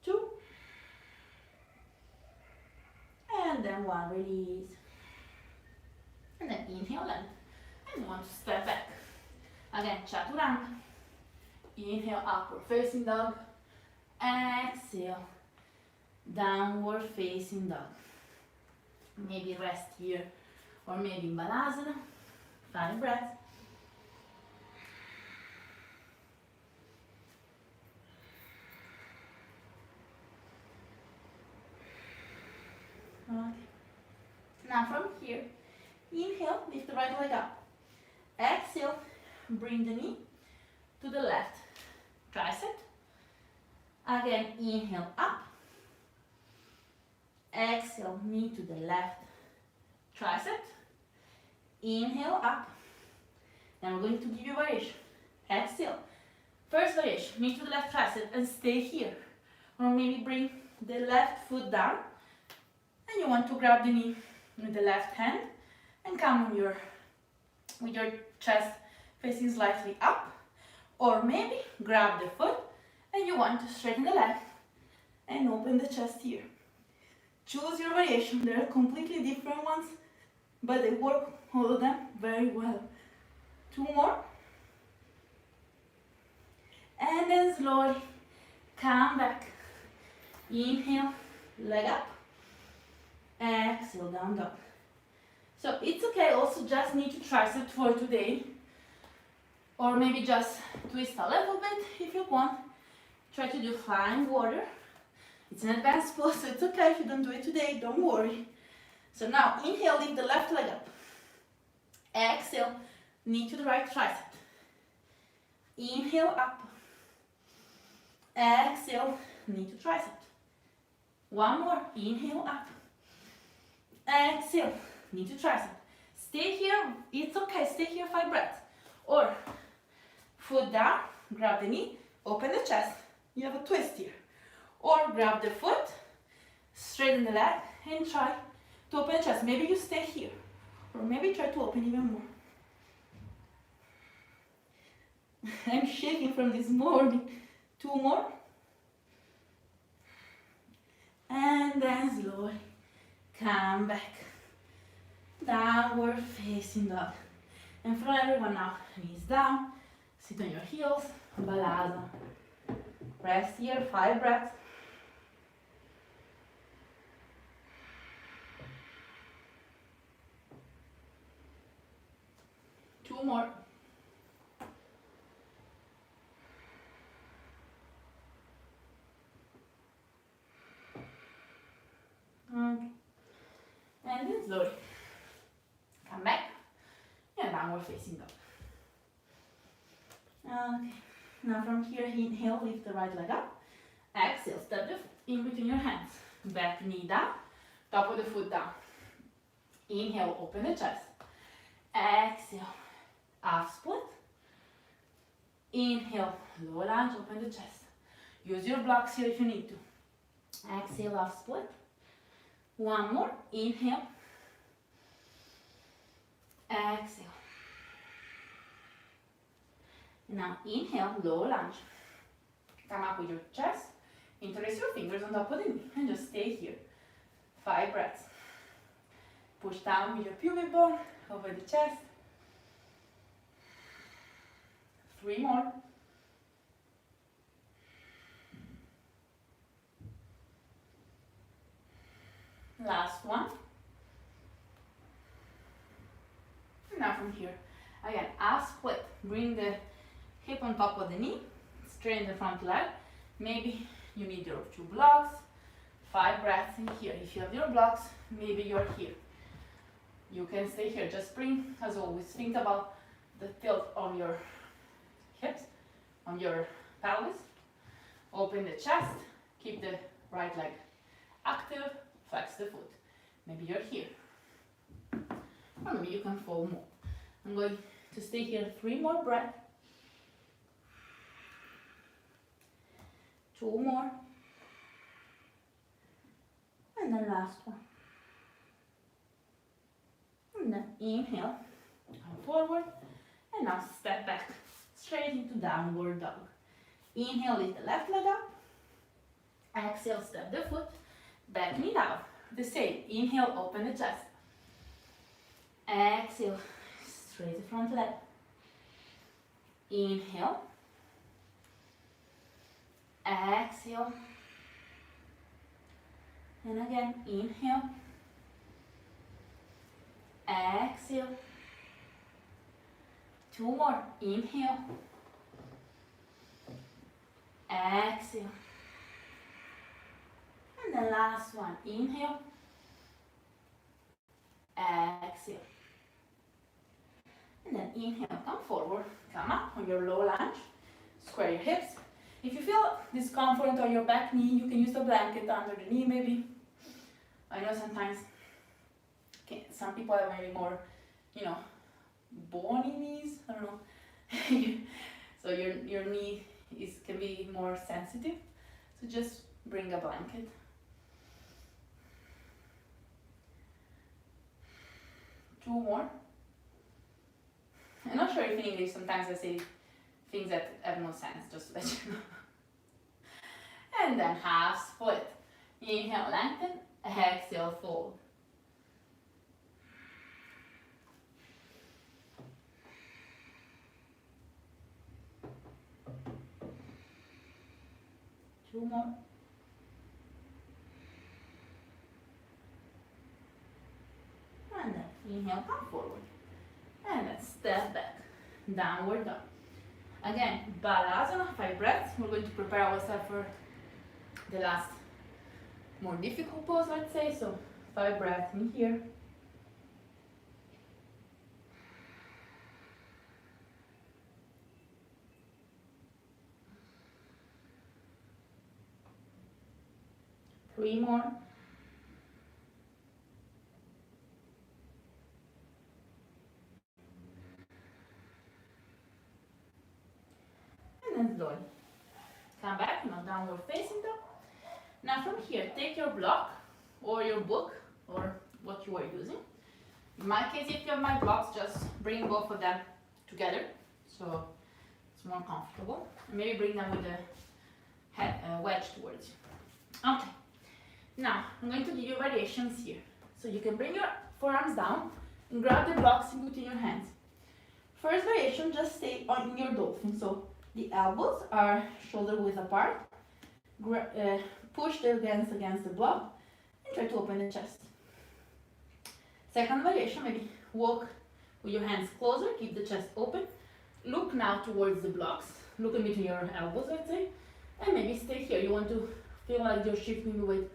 2. And then 1. Release. And then inhale, length. And you want to step back. Again, Chaturanga. Inhale, upward facing dog. Exhale, downward facing dog. Maybe rest here, or maybe Balasana. 5 breaths. Okay. Now from here, inhale, lift the right leg up. Exhale, bring the knee to the left tricep. Again, inhale up. Exhale, knee to the left tricep. Inhale up. Then we're going to give you variation. Exhale. First variation, knee to the left tricep and stay here. Or maybe bring the left foot down. And you want to grab the knee with the left hand and come with your chest facing slightly up. Or maybe grab the foot and you want to straighten the leg and open the chest here. Choose your variation. There are completely different ones, but they work, all of them, very well. 2 more. And then slowly come back. Inhale, leg up. Exhale, down dog. So it's okay also just knee to tricep for today. Or maybe just twist a little bit if you want. Try to do flying water. It's an advanced pose, so it's okay if you don't do it today, don't worry. So now inhale, lift the left leg up. Exhale, knee to the right tricep. Inhale up. Exhale, knee to tricep. 1 more, inhale up. Exhale, knee to tricep. Stay here, it's okay, stay here 5 breaths. Or foot down, grab the knee, open the chest. You have a twist here. Or grab the foot, straighten the leg, and try to open the chest. Maybe you stay here. Or maybe try to open even more. I'm shaking from this morning. 2 more. And then slowly come back. Downward facing dog. And for everyone now, knees down, sit on your heels, balasana. Rest here, 5 breaths. Two more. Okay. And then slowly come back and downward facing dog. Okay. Now from here, inhale, lift the right leg up. Exhale, step the foot in between your hands. Back knee down, top of the foot down. Inhale, open the chest. Exhale, half split. Inhale, low lunge, open the chest. Use your blocks here if you need to. Exhale, half split. 1 more, inhale. Exhale. Now inhale, low lunge. Come up with your chest. Interlace your fingers on top of the knee and just stay here. 5 breaths. Push down with your pubic bone over the chest. 3 more. Last one. Now from here, again, half split. Bring the hip on top of the knee. Straighten the front leg. Maybe you need your 2 blocks. 5 breaths in here. If you have your blocks, maybe you're here. You can stay here. Just bring, as always, think about the tilt on your hips, on your pelvis. Open the chest. Keep the right leg active. Flex the foot. Maybe you're here. Or maybe you can fall more. I'm going to stay here 3 more breaths. 2 more. And then last one. And then inhale, come forward, and now step back, straight into downward dog. Inhale, lift the left leg up. Exhale, step the foot, back knee down. The same, inhale, open the chest. Exhale, straight the front leg. Inhale. Exhale. And again, inhale. Exhale. 2 more. Inhale. Exhale. And the last one. Inhale. exhale. And then inhale, come forward, come up on your low lunge, square your hips. If you feel discomfort on your back knee, you can use the blanket under the knee maybe. I know sometimes some people have maybe more, bony knees, I don't know. So your knee can be more sensitive. So just bring a blanket. Two more. I'm not sure if in English sometimes I say things that have no sense, just to let you know. And then half split. Inhale, lengthen, exhale, fold. Two more. And then inhale, come forward. And then step back, downward dog. Again, Balasana, 5 breaths. We're going to prepare ourselves for the last more difficult pose, let's say. So 5 breaths in here. Three more. And slowly come back, downward facing dog. Now from here, take your block or your book or what you are using. In my case, if you have my blocks, just bring both of them together so it's more comfortable. And maybe bring them with the wedge towards you. Okay. Now I'm going to give you variations here. So you can bring your forearms down and grab the blocks in between your hands. First variation, just stay on your dolphin. So the elbows are shoulder width apart. Push the hands against the block and try to open the chest. Second variation, maybe walk with your hands closer, keep the chest open. Look now towards the blocks. Look in between your elbows, let's say. And maybe stay here. You want to feel like you're shifting the weight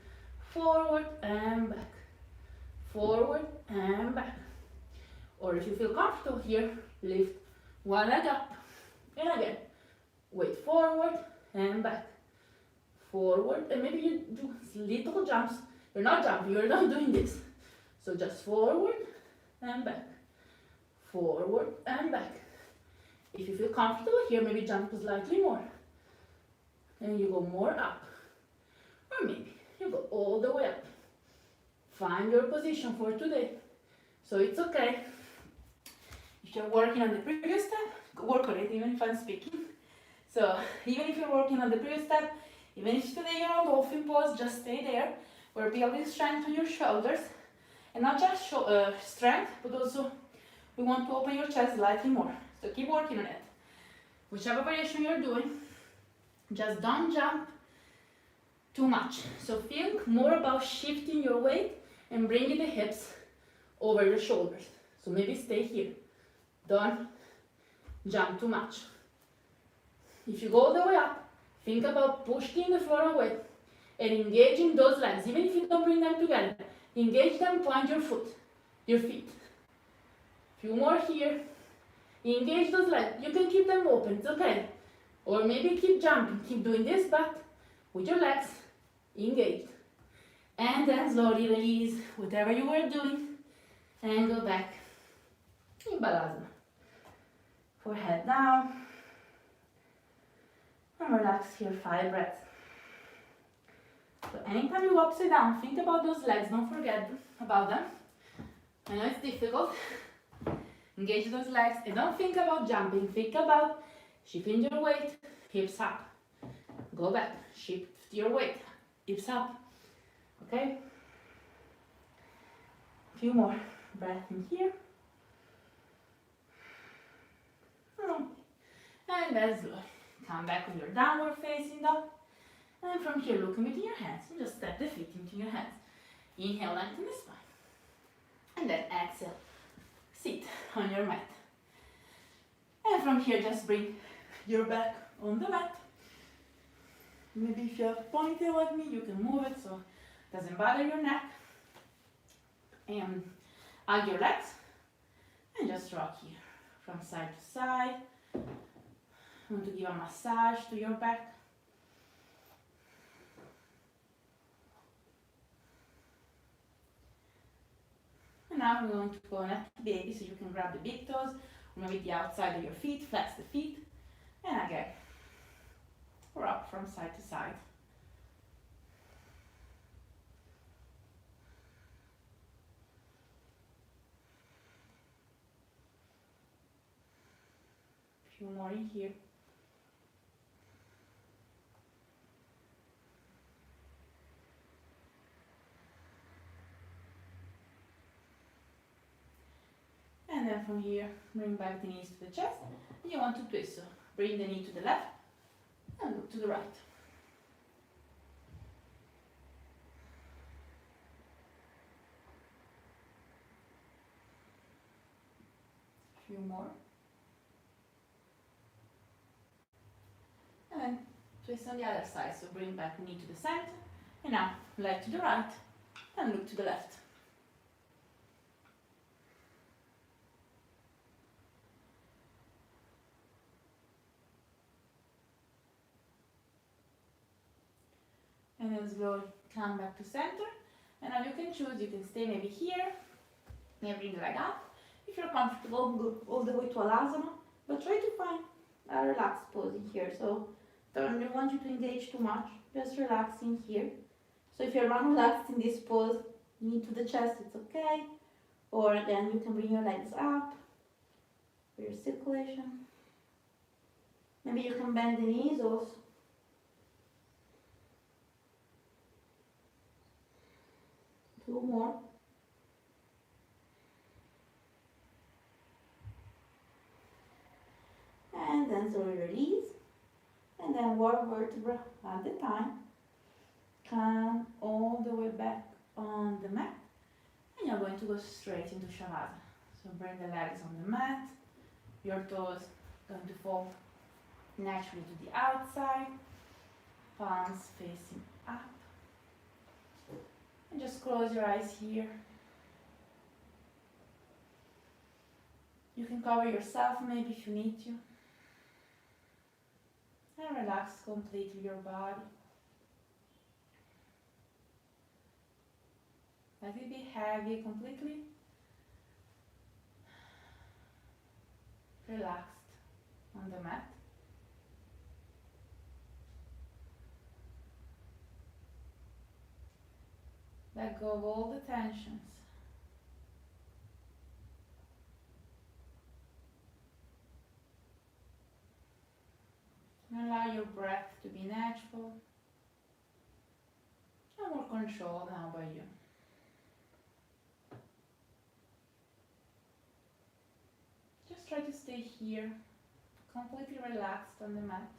forward and back. Forward and back. Or if you feel comfortable here, lift one leg up. And again, weight forward and back. Forward, and maybe you do little jumps. You're not jumping, you're not doing this. So just forward and back. Forward and back. If you feel comfortable here, maybe jump slightly more. And you go more up. Or maybe you go all the way up. Find your position for today. So it's okay. If you're working on the previous step, work on it even if I'm speaking. So even if you're working on the previous step, even if today you're on Dolphin Pose, just stay there. We're building strength on your shoulders. And not just strength, but also we want to open your chest slightly more. So keep working on it. Whichever variation you're doing, just don't jump too much. So think more about shifting your weight and bringing the hips over your shoulders. So maybe stay here. Don't jump too much. If you go all the way up, think about pushing the floor away and engaging those legs. Even if you don't bring them together, engage them, point your feet. Few more here. Engage those legs. You can keep them open, it's okay. Or maybe keep jumping, keep doing this, but with your legs engaged. And then slowly release whatever you were doing and go back in Balasana. Forehead down. And relax here, 5 breaths. So anytime you go upside down, think about those legs, don't forget about them. I know it's difficult. Engage those legs and don't think about jumping, think about shifting your weight, hips up. Go back, shift your weight, hips up. Okay? A few more breaths in here. And then slowly come back with your downward facing dog. And from here, look into your hands and just step the feet into your hands. Inhale, lengthen the spine. And then exhale, sit on your mat. And from here, just bring your back on the mat. Maybe if you have a ponytail like me, you can move it so it doesn't bother your neck. And Hug your legs and just rock here from side to side. I want to give a massage to your back. And now we're going to go neck to baby, so you can grab the big toes, or maybe the outside of your feet, flex the feet, and again, rock from side to side. A few more in here. And then from here, bring back the knees to the chest. And you want to twist, so bring the knee to the left and look to the right. A few more. And then twist on the other side, so bring back the knee to the center. And now, leg to the right and look to the left. And then slowly come back to center. And now you can choose, you can stay maybe here, maybe bring the leg up. If you're comfortable, go all the way to Alasana, but try to find a relaxed pose in here. So don't want you to engage too much, just relaxing here. So if you're not relaxed in this pose, knee to the chest, it's okay. Or then you can bring your legs up for your circulation. Maybe you can bend the knees also. Two more. And then slowly release. And then one vertebra at a time. Come all the way back on the mat. And you're going to go straight into Shavasana. So bring the legs on the mat. Your toes going to fall naturally to the outside. Palms facing up. And just close your eyes here. You can cover yourself maybe if you need to. And relax completely your body. Let it be heavy, completely relaxed on the mat. Let go of all the tensions. And allow your breath to be natural and more controlled now by you. Just try to stay here, completely relaxed on the mat.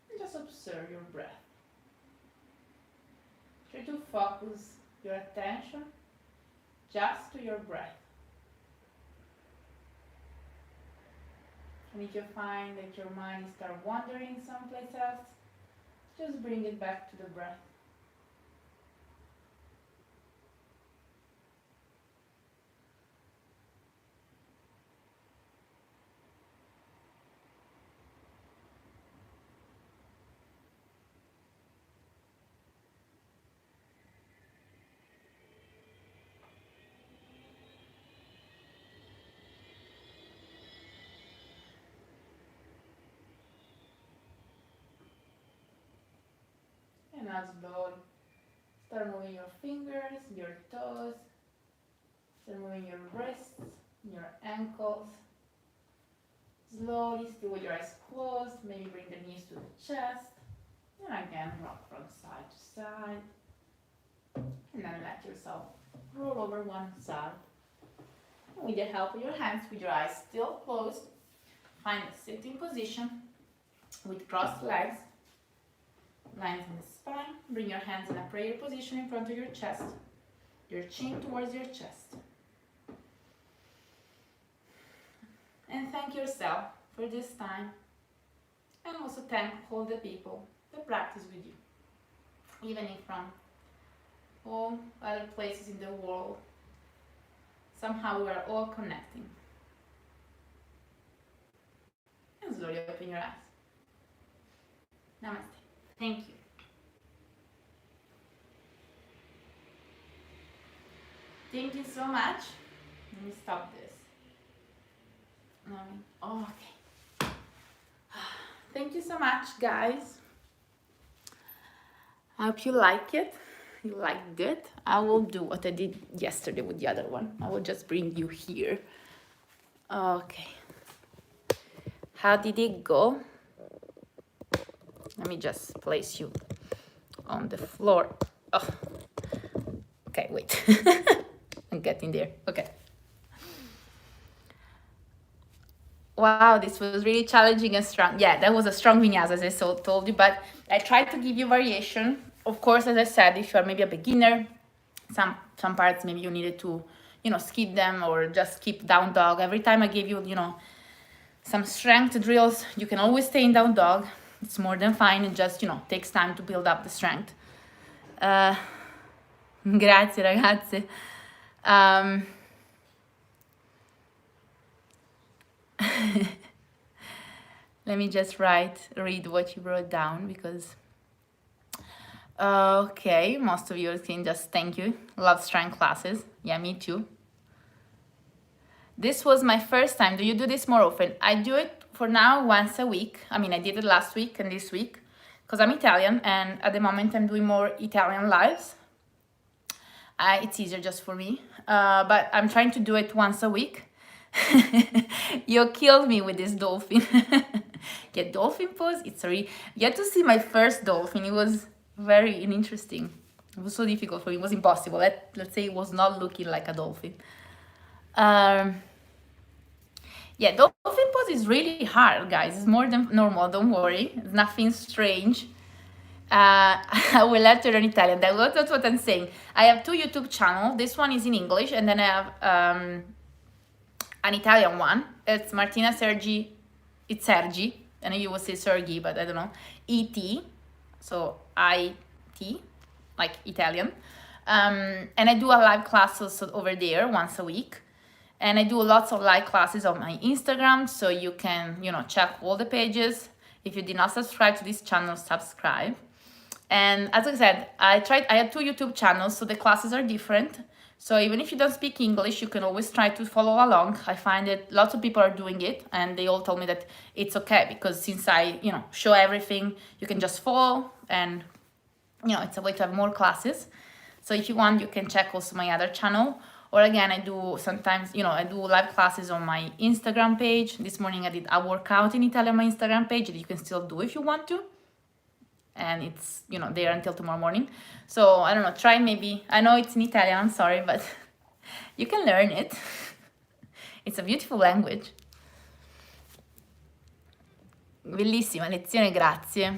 And just observe your breath. Try to focus your attention just to your breath. And if you find that your mind starts wandering someplace else, just bring it back to the breath. And now slowly start moving your fingers, your toes, start moving your wrists, your ankles. Slowly, still with your eyes closed, maybe bring the knees to the chest. And again, rock from side to side. And then let yourself roll over one side. And with the help of your hands, with your eyes still closed, find a sitting position with crossed legs. Lengthen the spine. Bring your hands in a prayer position in front of your chest. Your chin towards your chest. And thank yourself for this time. And also thank all the people that practice with you. Even if from all other places in the world. somehow we are all connecting. And slowly open your eyes. Namaste. Thank you. Thank you so much. Let me stop this. Okay. Thank you so much, guys. I hope you like it. You liked it. I will do what I did yesterday with the other one. I will just bring you here. Okay. How did it go? Let me just place you on the floor. Oh. Okay, wait. I'm getting there. Okay. Wow, this was really challenging and strong. Yeah, that was a strong vinyasa, as I told you, but I tried to give you variation. Of course, as I said, if you're maybe a beginner, some parts maybe you needed to, skip them or just keep down dog. Every time I give you, some strength drills, you can always stay in down dog. It's more than fine. It just, takes time to build up the strength. Grazie, ragazze. Let me just read what you wrote down, because okay, most of you can just thank you. Love strength classes. Yeah, me too. This was my first time. Do you do this more often? I do it for now once a week. I mean, I did it last week and this week because I'm Italian, and at the moment I'm doing more Italian lives. It's easier just for me, but I'm trying to do it once a week. You killed me with this dolphin. Yeah, dolphin pose. It's really, you had to see my first dolphin. It was very interesting. It was so difficult for me. It was impossible. Let's say it was not looking like a dolphin. Yeah, dolphin pose is really hard, guys. It's more than normal. Don't worry. It's nothing strange. I will have to learn Italian. That's what I'm saying. I have 2 YouTube channels. This one is in English, and then I have an Italian one. It's Martina Sergi. It's Sergi. I know you will say Sergi, but I don't know. E.T. So I.T. like Italian. And I do a live classes over there once a week. And I do lots of live classes on my Instagram, so you can, check all the pages. If you did not subscribe to this channel, subscribe. And as I said, I have 2 YouTube channels, so the classes are different. So even if you don't speak English, you can always try to follow along. I find that lots of people are doing it, and they all told me that it's okay, because since I, show everything, you can just follow, and, it's a way to have more classes. So if you want, you can check also my other channel. Or again, I do sometimes, I do live classes on my Instagram page. This morning I did a workout in Italian on my Instagram page that you can still do if you want to. And it's, there until tomorrow morning. So I don't know, try maybe. I know it's in Italian, I'm sorry, but you can learn it. It's a beautiful language. Bellissima lezione, grazie.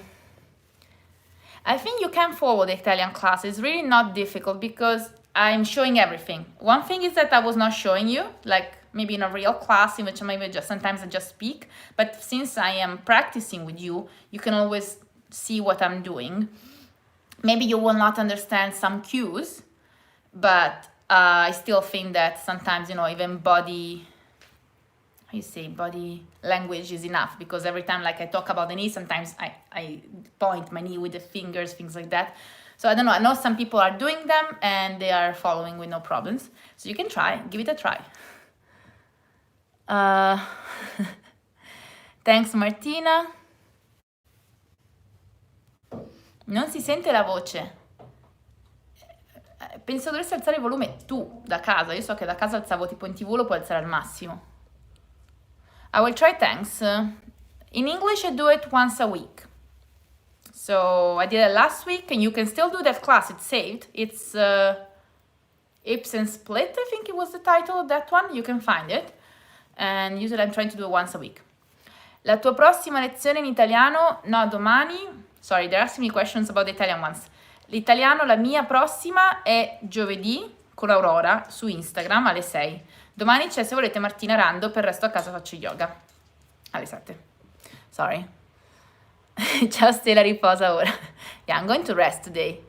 I think you can follow the Italian class. It's really not difficult because I'm showing everything. One thing is that I was not showing you, like maybe in a real class in which maybe sometimes I just speak. But since I am practicing with you, you can always see what I'm doing. Maybe you will not understand some cues, but I still think that sometimes, even body language is enough, because every time like I talk about the knee, sometimes I point my knee with the fingers, things like that. So I don't know, I know some people are doing them and they are following with no problems. So you can try, give it a try. Thanks Martina. Non si sente la voce. Penso dovresti alzare il volume tu, da casa. Io so che da casa alzavo tipo in TV, lo puoi alzare al massimo. I will try, thanks. In English, I do it once a week. So I did it last week, and you can still do that class. It's saved. It's Ips and Split, I think it was the title of that one. You can find it. And usually I'm trying to do it once a week. La tua prossima lezione in italiano? No, domani. Sorry, they're asking me questions about the Italian ones. L'italiano, la mia prossima è giovedì con Aurora su Instagram alle 6. Domani c'è, se volete, Martina Rando, per il resto a casa faccio yoga. Alle 7. Sorry. Ciao Stella, riposa ora. Yeah, I'm going to rest today.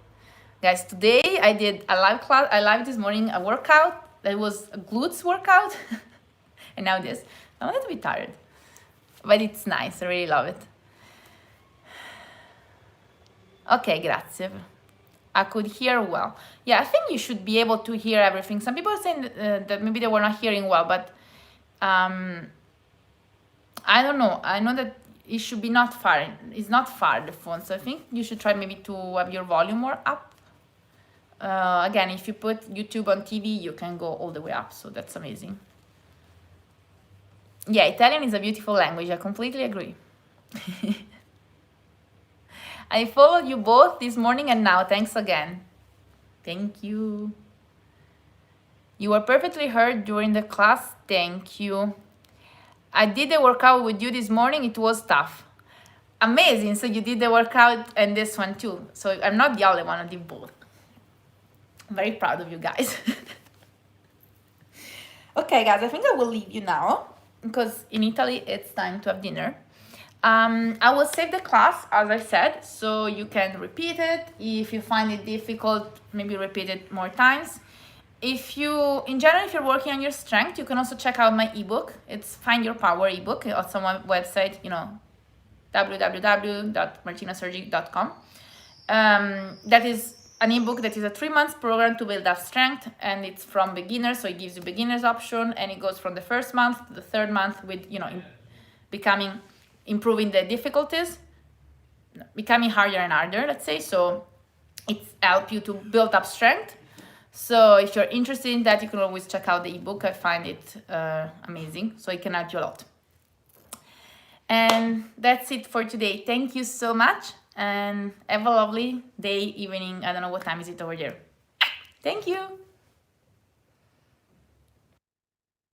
Guys, today I did a live class. I live this morning a workout that was a glutes workout. And now this. I'm a little bit tired, but it's nice. I really love it. Okay, grazie. I could hear well. Yeah, I think you should be able to hear everything. Some people are saying that maybe they were not hearing well, but I don't know. I know that it should be not far. It's not far, the phone. So I think you should try maybe to have your volume more up. Again, if you put YouTube on TV, you can go all the way up. So that's amazing. Yeah, Italian is a beautiful language. I completely agree. I followed you both this morning and now. Thanks again. Thank you. You were perfectly heard during the class. Thank you. I did the workout with you this morning. It was tough. Amazing. So you did the workout and this one too. So I'm not the only one. I did both. I'm very proud of you guys. Okay, guys, I think I will leave you now because in Italy it's time to have dinner. I will save the class, as I said, so you can repeat it. If you find it difficult, maybe repeat it more times. If you're working on your strength, you can also check out my ebook. It's Find Your Power ebook. It's on my website, www.martinasergi.com. That is an ebook that is a 3-month program to build up strength, and it's from beginners, so it gives you beginner's option, and it goes from the first month to the 3rd month with, improving the difficulties, becoming harder and harder, let's say. So it helps you to build up strength. So if you're interested in that, you can always check out the ebook. I find it amazing, so it can help you a lot. And that's it for today. Thank you so much, and have a lovely day, evening. I don't know what time is it over there. Thank you.